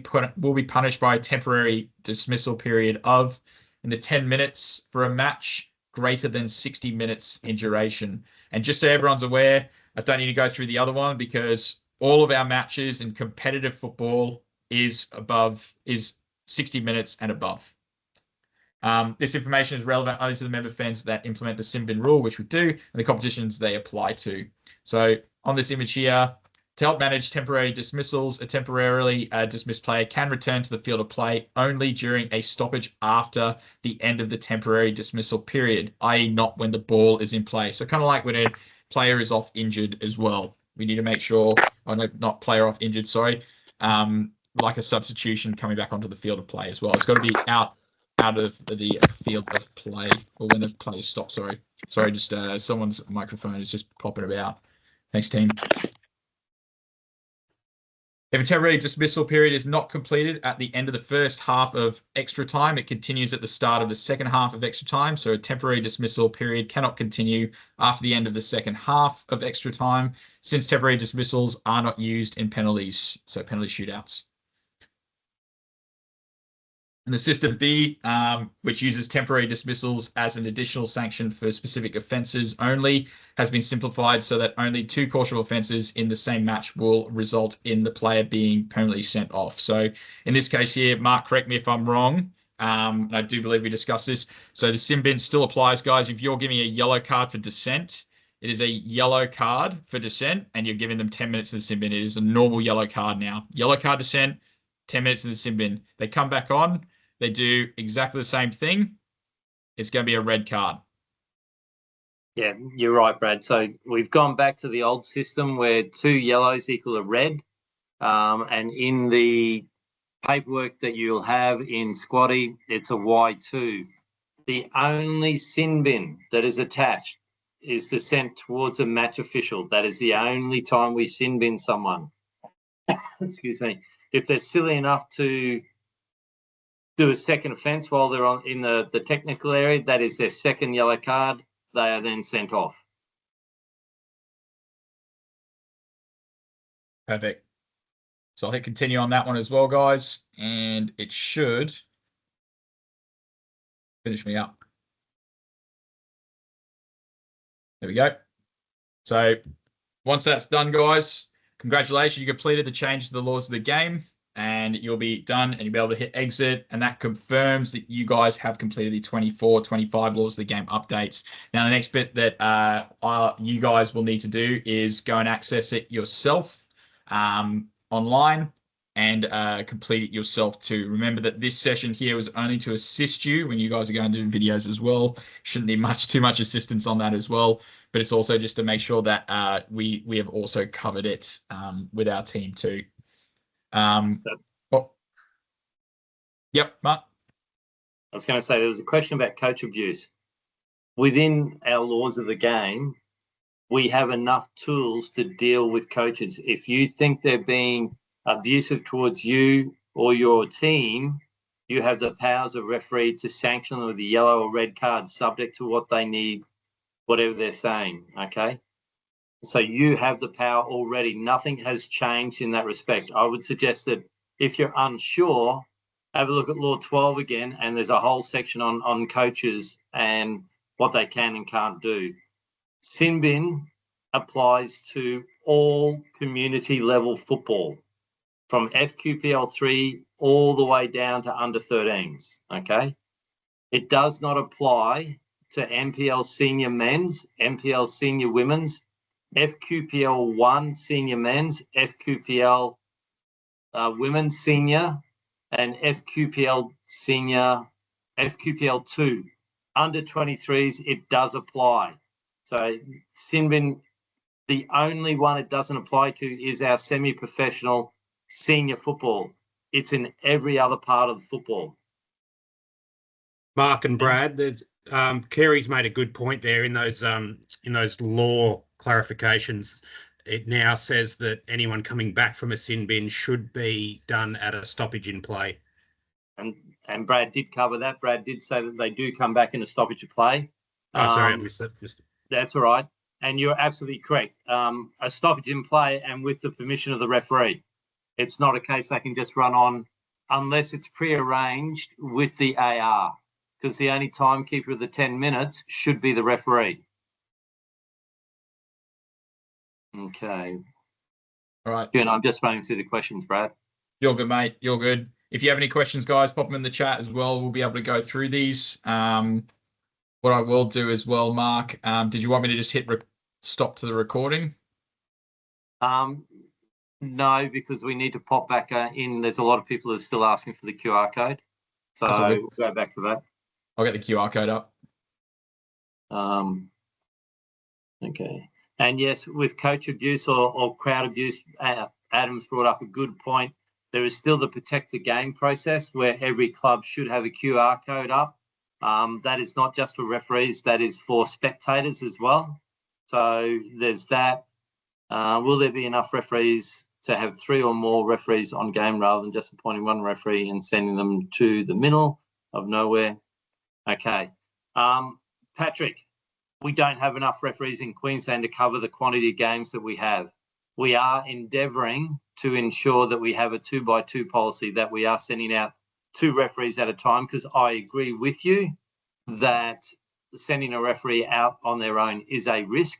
Speaker 1: punished by a temporary dismissal period of in the 10 minutes for a match greater than 60 minutes in duration. And just so everyone's aware, I don't need to go through the other one because all of our matches in competitive football is 60 minutes and above. This information is relevant only to the member fans that implement the sin bin rule, which we do, and the competitions they apply to. So on this image here, to help manage temporary dismissals, a temporarily dismissed player can return to the field of play only during a stoppage after the end of the temporary dismissal period, i.e. not when the ball is in play. So kind of like when a player is off injured as well. We need to make sure, not player off injured, sorry, like a substitution coming back onto the field of play as well. It's got to be out of the field of play, or when the play stops. Sorry, just someone's microphone is just popping about. Thanks, team. If a temporary dismissal period is not completed at the end of the first half of extra time, it continues at the start of the second half of extra time. So a temporary dismissal period cannot continue after the end of the second half of extra time, since temporary dismissals are not used in penalties, so penalty shootouts. And the System B, which uses temporary dismissals as an additional sanction for specific offences only, has been simplified so that only 2 cautionable offences in the same match will result in the player being permanently sent off. So in this case here, Mark, correct me if I'm wrong. I do believe we discussed this. So the sin bin still applies, guys. If you're giving a yellow card for dissent, it is a yellow card for dissent, and you're giving them 10 minutes in the sin bin. It is a normal yellow card now. Yellow card dissent, 10 minutes in the sin bin. They come back on. They do exactly the same thing. It's going to be a red card.
Speaker 6: Yeah, you're right, Brad. So we've gone back to the old system where 2 yellows equal a red. And in the paperwork that you'll have in Squatty, it's a Y2. The only sin bin that is attached is the sent towards a match official. That is the only time we sin bin someone. Excuse me. If they're silly enough to do a second offence while they're in the technical area, that is their second yellow card. They are then sent off.
Speaker 1: Perfect. So I'll hit continue on that one as well, guys, and it should finish me up. There we go. So once that's done, guys, congratulations. You completed the change to the laws of the game, and you'll be done, and you'll be able to hit exit, and that confirms that you guys have completed the 24, 25 laws of the game updates. Now, the next bit that you guys will need to do is go and access it yourself online and complete it yourself too. Remember that this session here was only to assist you when you guys are going to do videos as well. Shouldn't need too much assistance on that as well, but it's also just to make sure that we have also covered it with our team too. Yep, Mark.
Speaker 6: I was going to say there was a question about coach abuse. Within our laws of the game, we have enough tools to deal with coaches. If you think they're being abusive towards you or your team, you have the powers of referee to sanction them with a yellow or red card subject to what they need, whatever they're saying, okay? So you have the power already. Nothing has changed in that respect. I would suggest that if you're unsure, have a look at Law 12 again, and there's a whole section on coaches and what they can and can't do. Sin bin applies to all community level football, from FQPL 3 all the way down to under 13s, okay? It does not apply to MPL senior men's, MPL senior women's, FQPL 1 senior men's, FQPL women's senior, and FQPL senior, FQPL 2. Under 23s, it does apply. So sin bin, the only one it doesn't apply to is our semi-professional senior football. It's in every other part of football.
Speaker 2: Mark and Brad, Kerry's made a good point there in those law clarifications. It now says that anyone coming back from a sin bin should be done at a stoppage in play.
Speaker 6: And Brad did cover that. Brad did say that they do come back in a stoppage of play.
Speaker 2: Oh, sorry, I missed that.
Speaker 6: That's all right. And you're absolutely correct. A stoppage in play and with the permission of the referee. It's not a case they can just run on unless it's pre-arranged with the AR, because the only timekeeper of the 10 minutes should be the referee. Okay.
Speaker 1: All right.
Speaker 6: Good. I'm just running through the questions, Brad.
Speaker 1: You're good, mate. You're good. If you have any questions, guys, pop them in the chat as well. We'll be able to go through these. What I will do as well, Mark, did you want me to just hit stop to the recording?
Speaker 6: No, because we need to pop back in. There's a lot of people that are still asking for the QR code. So we'll go back to that.
Speaker 1: I'll get the QR code up.
Speaker 6: Okay. And yes, with coach abuse or crowd abuse, Adam's brought up a good point. There is still the protect the game process where every club should have a QR code up. That is not just for referees, that is for spectators as well. So there's that. Will there be enough referees to have 3 or more referees on game rather than just appointing one referee and sending them to the middle of nowhere? Okay. Patrick, we don't have enough referees in Queensland to cover the quantity of games that we have. We are endeavouring to ensure that we have a 2x2 policy, that we are sending out 2 referees at a time, because I agree with you that sending a referee out on their own is a risk.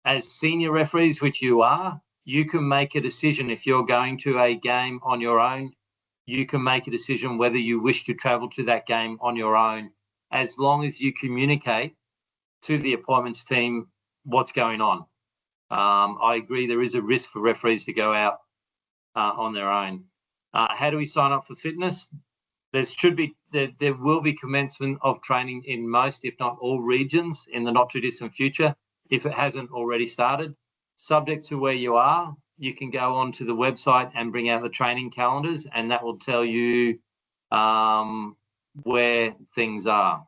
Speaker 6: As senior referees, which you are, you can make a decision. If you're going to a game on your own, you can make a decision whether you wish to travel to that game on your own, as long as you communicate to the appointments team what's going on. I agree there is a risk for referees to go out on their own. How do we sign up for fitness? There will be commencement of training in most, if not all, regions in the not too distant future, if it hasn't already started. Subject to where you are, you can go onto the website and bring out the training calendars, and that will tell you where things are.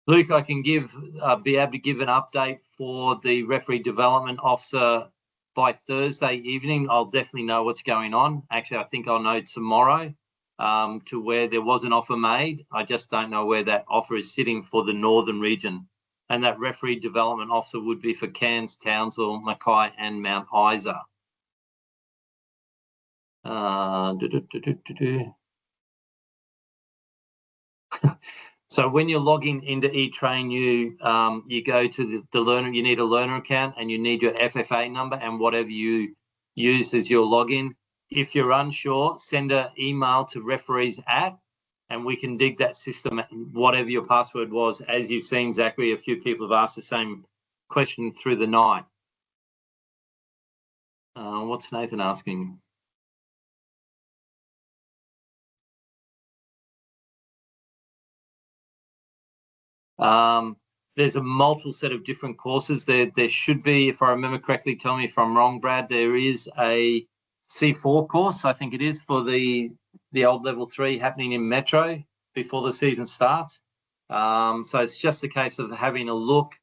Speaker 6: Luke, I can be able to give an update for the referee development officer by Thursday evening. I'll definitely know what's going on. Actually, I think I'll know tomorrow to where there was an offer made. I just don't know where that offer is sitting for the northern region. And that referee development officer would be for Cairns, Townsville, Mackay and Mount Isa. So when you're logging into eTrainU, you go to the learner, you need a learner account and you need your FFA number and whatever you use as your login. If you're unsure, send an email to referees@ and we can dig that system, whatever your password was. As you've seen, Zachary, a few people have asked the same question through the night. What's Nathan asking? There's a multiple set of different courses. There should be, if I remember correctly, tell me if I'm wrong, Brad, there is a C4 course, I think it is, for the old level 3 happening in Metro before the season starts. So it's just a case of having a look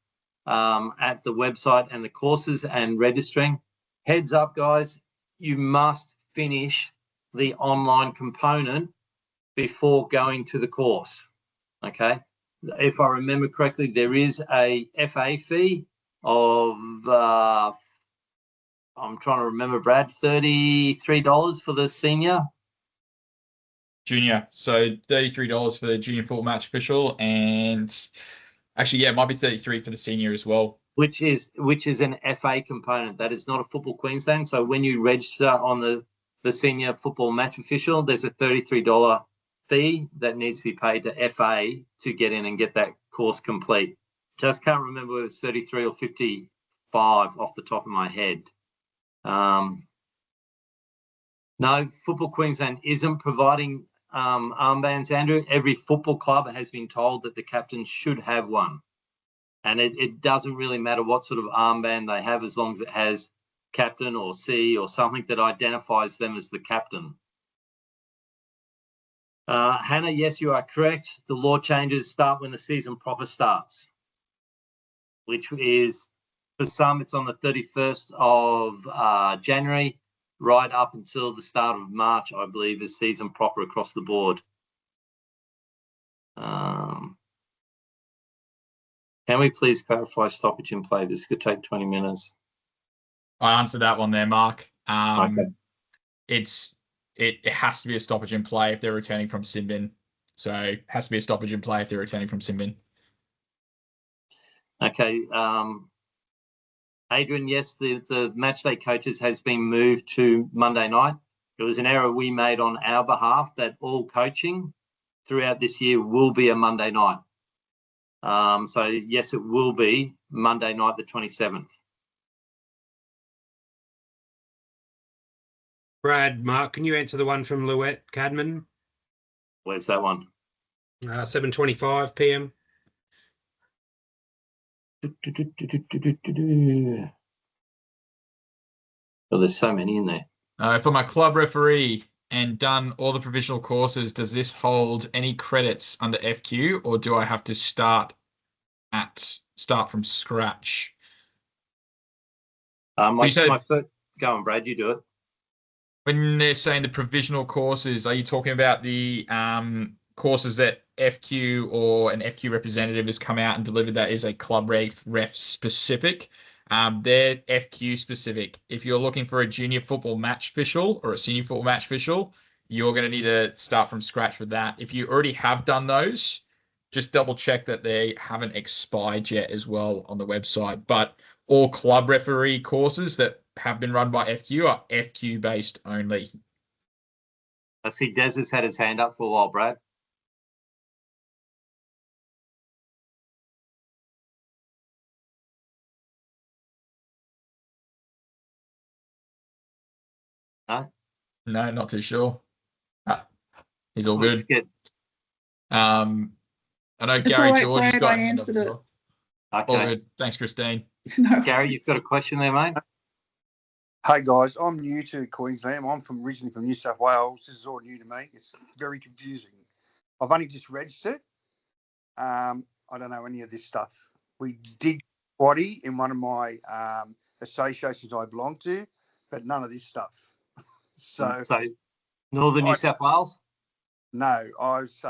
Speaker 6: at the website and the courses and registering. Heads up, guys, you must finish the online component before going to the course, okay? If I remember correctly, there is a FA fee of, I'm trying to remember, Brad, $33 for the senior.
Speaker 1: Junior. So $33 for the junior football match official. And actually, yeah, it might be 33 for the senior as well.
Speaker 6: Which is an FA component. That is not a Football Queensland. So when you register on the senior football match official, there's a $33 fee that needs to be paid to FA to get in and get that course complete. Just can't remember whether it's 33 or 55 off the top of my head. No, Football Queensland isn't providing armbands, Andrew. Every football club has been told that the captain should have one. And it doesn't really matter what sort of armband they have as long as it has captain or C or something that identifies them as the captain. Hannah, yes, you are correct. The law changes start when the season proper starts, which is, for some, it's on the 31st of January, right up until the start of March, I believe, is season proper across the board. Can we please clarify stoppage in play? This could take 20 minutes.
Speaker 1: I answered that one there, Mark.
Speaker 6: Okay.
Speaker 1: It has to be a stoppage in play if they're returning from sin bin. So it has to be a stoppage in play if they're returning from sin bin.
Speaker 6: Okay. Adrian, yes, the match day coaches has been moved to Monday night. It was an error we made on our behalf that all coaching throughout this year will be a Monday night. So yes, it will be Monday night, the 27th.
Speaker 2: Brad, Mark, can you answer the one from Louette Cadman?
Speaker 6: Where's that one?
Speaker 2: 7:25 p.m.
Speaker 6: Well, there's so many in there.
Speaker 1: For my club referee and done all the provisional courses, does this hold any credits under FQ, or do I have to start from scratch?
Speaker 6: Go on, Brad, you do it.
Speaker 1: When they're saying the provisional courses, are you talking about the courses that FQ or an FQ representative has come out and delivered that is a club ref specific? They're FQ specific. If you're looking for a junior football match official or a senior football match official, you're going to need to start from scratch with that. If you already have done those, just double check that they haven't expired yet as well on the website. But all club referee courses that have been run by FQ are FQ based only.
Speaker 6: I see Des has had his hand up for a while, Brad. No?
Speaker 1: No, not too sure. He's all
Speaker 6: Let's
Speaker 1: good.
Speaker 6: get...
Speaker 1: I know
Speaker 3: It's
Speaker 1: Gary
Speaker 3: all right,
Speaker 1: George has
Speaker 3: Brad,
Speaker 1: got
Speaker 3: I
Speaker 1: a hand up
Speaker 3: answered
Speaker 1: as
Speaker 3: it.
Speaker 1: well. All
Speaker 6: Okay.
Speaker 1: good. Thanks, Christine.
Speaker 9: No.
Speaker 6: Gary, you've got a question there, mate?
Speaker 10: Hey guys, I'm new to Queensland. I'm originally from New South Wales. This is all new to me. It's very confusing. I've only just registered. I don't know any of this stuff. We did squatty in one of my associations I belong to, but none of this stuff. So
Speaker 6: Northern New South Wales?
Speaker 10: No, I was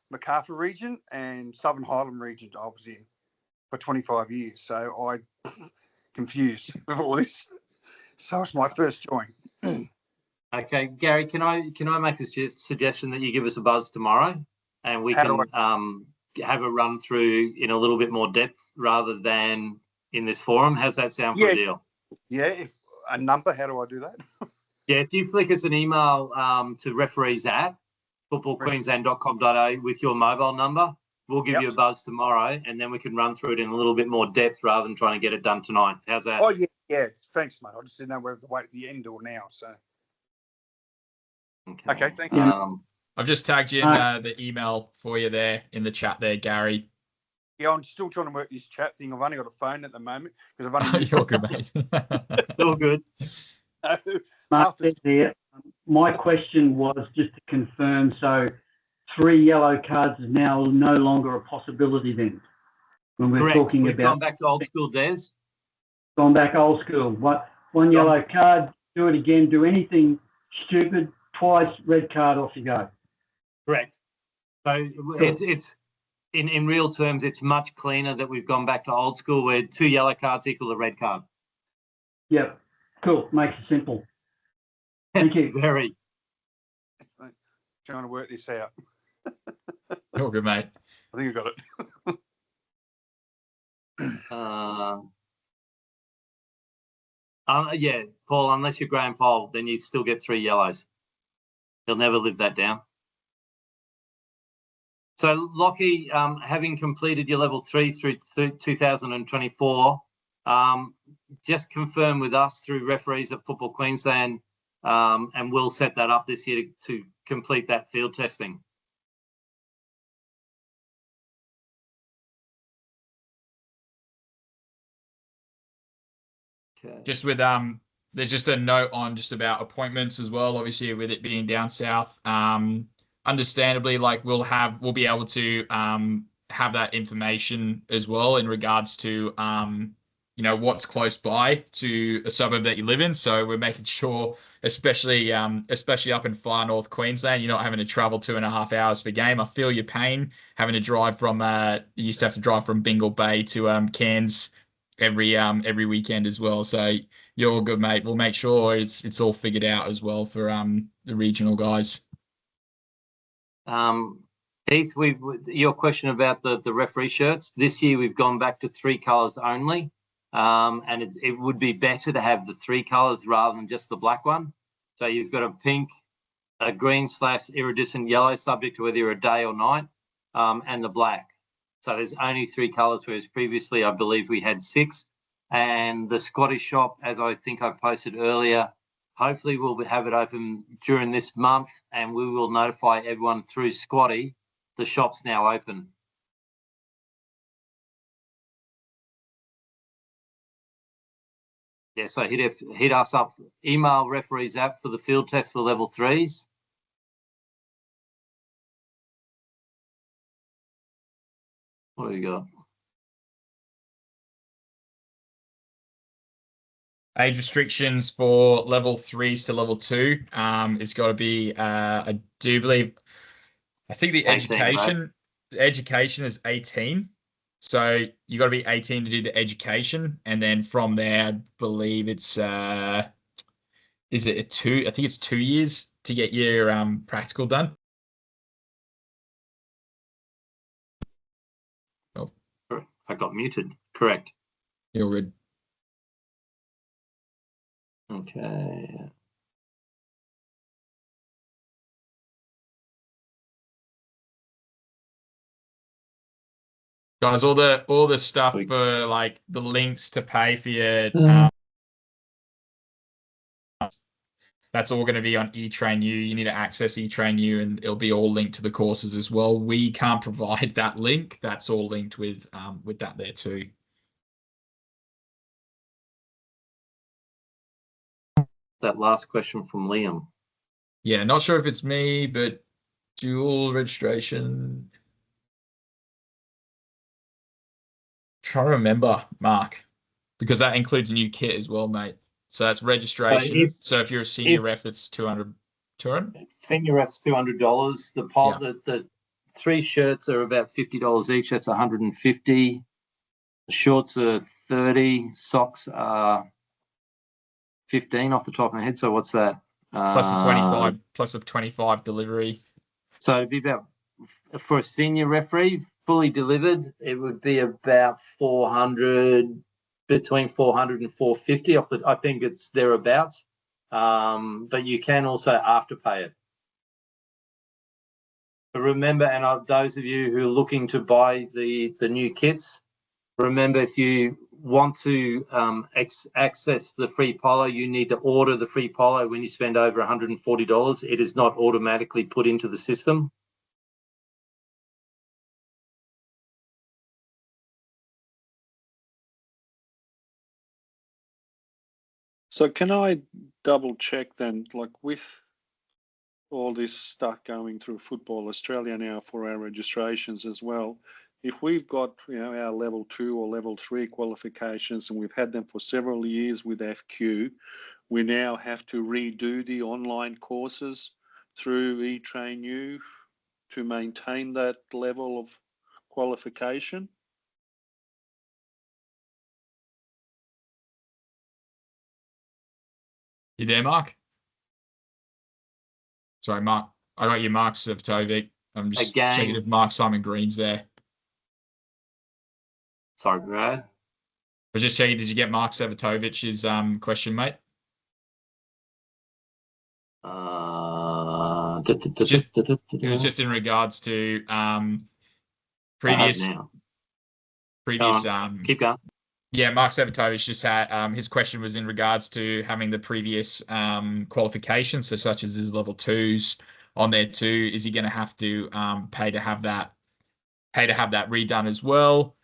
Speaker 10: Macarthur region and Southern Highland region I was in for 25 years. So I confused with all this. So it's my first join.
Speaker 6: Okay, Gary, can I make a suggestion that you give us a buzz tomorrow and we can have a run through in a little bit more depth rather than in this forum? How's that sound for a deal?
Speaker 10: Yeah, a number, how do I do that?
Speaker 6: Yeah, if you flick us an email to referees@footballqueensland.com.au with your mobile number, we'll give you a buzz tomorrow and then we can run through it in a little bit more depth rather than trying to get it done tonight. How's that?
Speaker 10: Oh, yeah. Thanks, mate. I just didn't know whether to wait at the end or now. So, okay thank you.
Speaker 1: I've just tagged you in the email for you there in the chat there, Gary.
Speaker 10: Yeah, I'm still trying to work this chat thing. I've only got a phone at the moment because I've only.
Speaker 1: You're good, mate.
Speaker 6: All good.
Speaker 11: My question was just to confirm. So, 3 yellow cards is now no longer a possibility then. When we're talking
Speaker 6: We've
Speaker 11: about
Speaker 6: gone back to old school, Des.
Speaker 11: Gone back old school. One yellow card. Do it again. Do anything stupid twice. Red card. Off you go.
Speaker 6: Correct. So it's in real terms, it's much cleaner that we've gone back to old school where 2 yellow cards equal a red card.
Speaker 11: Yep. Cool. Makes it simple. Thank you.
Speaker 6: Very.
Speaker 10: Trying to work this out.
Speaker 1: You're good, mate.
Speaker 10: I think I got it.
Speaker 6: Yeah, Paul, unless you're Graham Pole, then you still get 3 yellows. He'll never live that down. So, Lockie, having completed your level 3 through 2024, just confirm with us through referees at Football Queensland, and we'll set that up this year to complete that field testing. Okay.
Speaker 1: Just with there's just a note on just about appointments as well. Obviously, with it being down south, understandably, like we'll be able to have that information as well in regards to what's close by to a suburb that you live in. So we're making sure, especially up in far north Queensland, you're not having to travel 2.5 hours for game. I feel your pain having to drive from you used to have to drive from Bingle Bay to Cairns every weekend as well. So you're all good, mate. We'll make sure it's all figured out as well for the regional guys.
Speaker 6: Heath, your question about the referee shirts. This year we've gone back to 3 colours only, and it would be better to have the 3 colours rather than just the black one. So you've got a pink, a green / iridescent yellow, subject to whether you're a day or night, and the black. So there's only 3 colours, whereas previously I believe we had 6. And the Scottish shop, as I think I posted earlier, hopefully we'll have it open during this month, and we will notify everyone through Squatty the shop's now open. Yeah, so hit us up, email referees app for the field test for level 3s. What do you got?
Speaker 1: Age restrictions for level 3s to level 2. It's got to be, I do believe, I think the
Speaker 6: 18,
Speaker 1: education is 18. So you got to be 18 to do the education, and then from there, I believe it's is it 2? I think it's 2 years to get your practical done. Oh,
Speaker 6: I got muted. Correct.
Speaker 1: You're good.
Speaker 6: Okay.
Speaker 1: Guys, all the stuff for like the links to pay for your that's all going to be on eTrainU. You need to access eTrainU, and it'll be all linked to the courses as well. We can't provide that link. That's all linked with that there too.
Speaker 6: that last question from Liam.
Speaker 1: Yeah, not sure if it's me, but dual registration. Trying to remember, Mark, because that includes a new kit as well, mate. So that's registration. So if you're a senior ref, it's 200.
Speaker 6: Senior ref's $200. The 3 shirts are about $50 each. That's $150. The shorts are $30. Socks are $15 off the top of my head. So what's that?
Speaker 1: Plus the 25, plus the 25 delivery.
Speaker 6: So it'd be about, for a senior referee, fully delivered, it would be about 400, between 400 and 450 off the, I think it's thereabouts. But you can also afterpay it. But remember, and those of you who are looking to buy the new kits, remember, if you want to access the free polo, you need to order the free polo when you spend over $140. It is not automatically put into the system.
Speaker 9: So can I double check then, like with all this stuff going through Football Australia now for our registrations as well, if we've got, you know, our level 2 or level 3 qualifications and we've had them for several years with FQ, we now have to redo the online courses through eTrainU to maintain that level of qualification?
Speaker 1: You there, Mark? Sorry, Mark. I got your Mark Sevtovic. I'm just checking if Mark Simon Green's there.
Speaker 6: Sorry, Brad.
Speaker 1: I was just checking, did you get Mark Sevatovic's question, mate? It was just in regards to previous.
Speaker 6: Keep going.
Speaker 1: Yeah, Mark Sevatovic just had his question was in regards to having the previous qualifications, so such as his level 2s on there too. Is he going to have to pay to have that redone as well?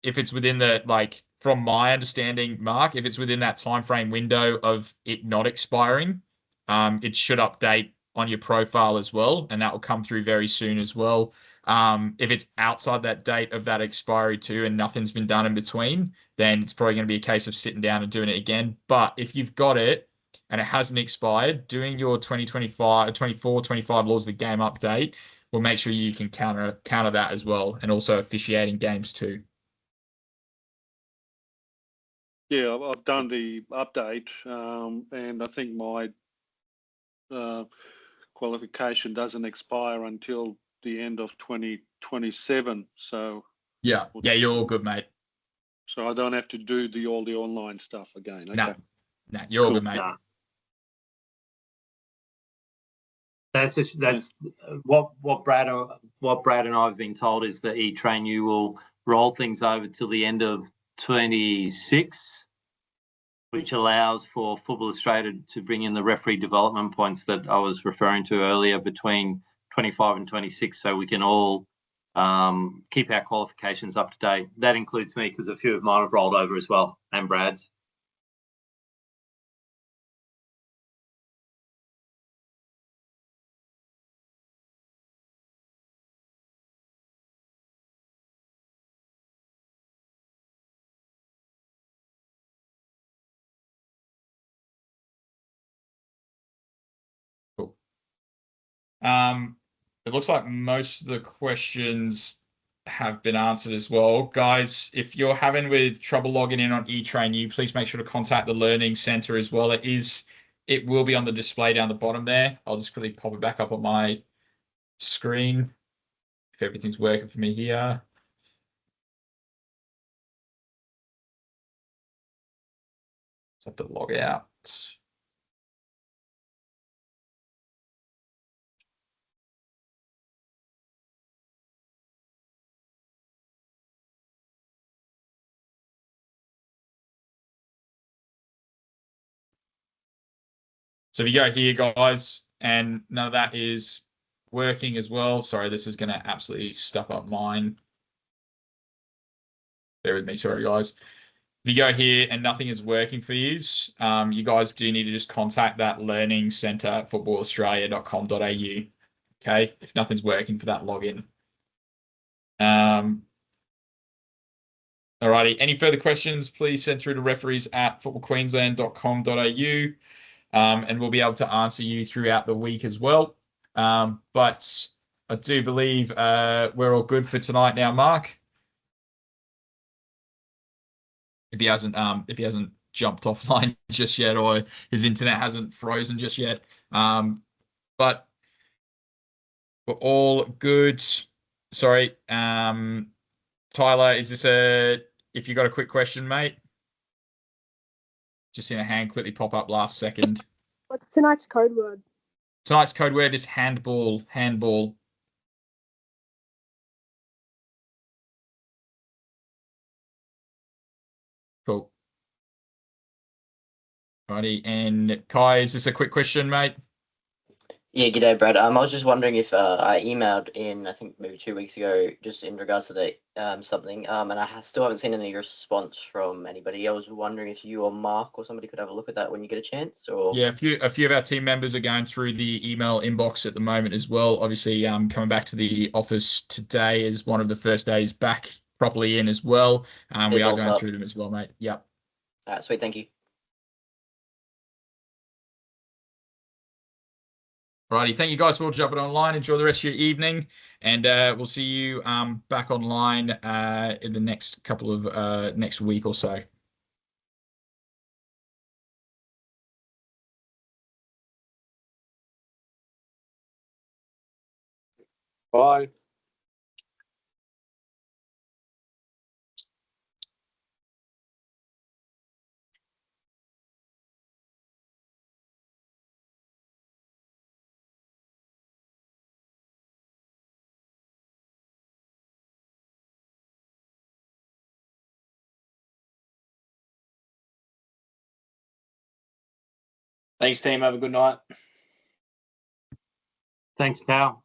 Speaker 1: If it's within the, like, from my understanding, Mark, if it's within that time frame window of it not expiring, it should update on your profile as well, and that will come through very soon as well. If it's outside that date of that expiry too and nothing's been done in between, then it's probably going to be a case of sitting down and doing it again. But if you've got it and it hasn't expired, doing your 2024, 25 laws of the game update will make sure you can counter that as well, and also officiating games too.
Speaker 9: Yeah, I've done the update, and I think my qualification doesn't expire until the end of 2027. So
Speaker 1: yeah, you're all good, mate.
Speaker 9: So I don't have to do all the online stuff again. Okay.
Speaker 1: No, you're all good, mate.
Speaker 6: That's what Brad and I have been told is that eTrainU will roll things over till the end of 26, which allows for Football Australia to bring in the referee development points that I was referring to earlier between 25 and 26, so we can all keep our qualifications up to date. That includes me, because a few of mine have rolled over as well, and Brad's.
Speaker 1: Cool. It looks like most of the questions have been answered as well. Guys, if you're having with trouble logging in on eTrainU, please make sure to contact the Learning Centre as well. It will be on the display down the bottom there. I'll just quickly pop it back up on my screen if everything's working for me here. Just have to log out. So if you go here, guys, and none of that is working as well. Sorry, this is going to absolutely stuff up mine. Bear with me, sorry, guys. If you go here and nothing is working for you, you guys do need to just contact that learning centre at footballaustralia.com.au. Okay, if nothing's working for that login. Alrighty, any further questions, please send through to referees@footballqueensland.com.au, and we'll be able to answer you throughout the week as well. But I do believe we're all good for tonight now, Mark. If he hasn't jumped offline just yet, or his internet hasn't frozen just yet. But we're all good. Sorry. Tyler, is this if you got a quick question, mate? Just seen a hand quickly pop up last second.
Speaker 12: What's tonight's code word?
Speaker 1: Tonight's code word is handball. Handball. Cool. Alrighty, and Kai, is this a quick question, mate?
Speaker 13: Yeah, g'day, Brad. I was just wondering if I emailed in, I think maybe 2 weeks ago, just in regards to the something, and I still haven't seen any response from anybody. I was wondering if you or Mark or somebody could have a look at that when you get a chance. Or
Speaker 1: yeah, a few of our team members are going through the email inbox at the moment as well. Obviously, coming back to the office today is one of the first days back properly in as well. We are going through them as well, mate. Yep.
Speaker 13: All right, sweet. Thank you.
Speaker 1: Alrighty, thank you guys for all jumping online. Enjoy the rest of your evening, and we'll see you back online in the next couple of next week or so.
Speaker 9: Bye.
Speaker 14: Thanks, team. Have a good night.
Speaker 6: Thanks, Cal.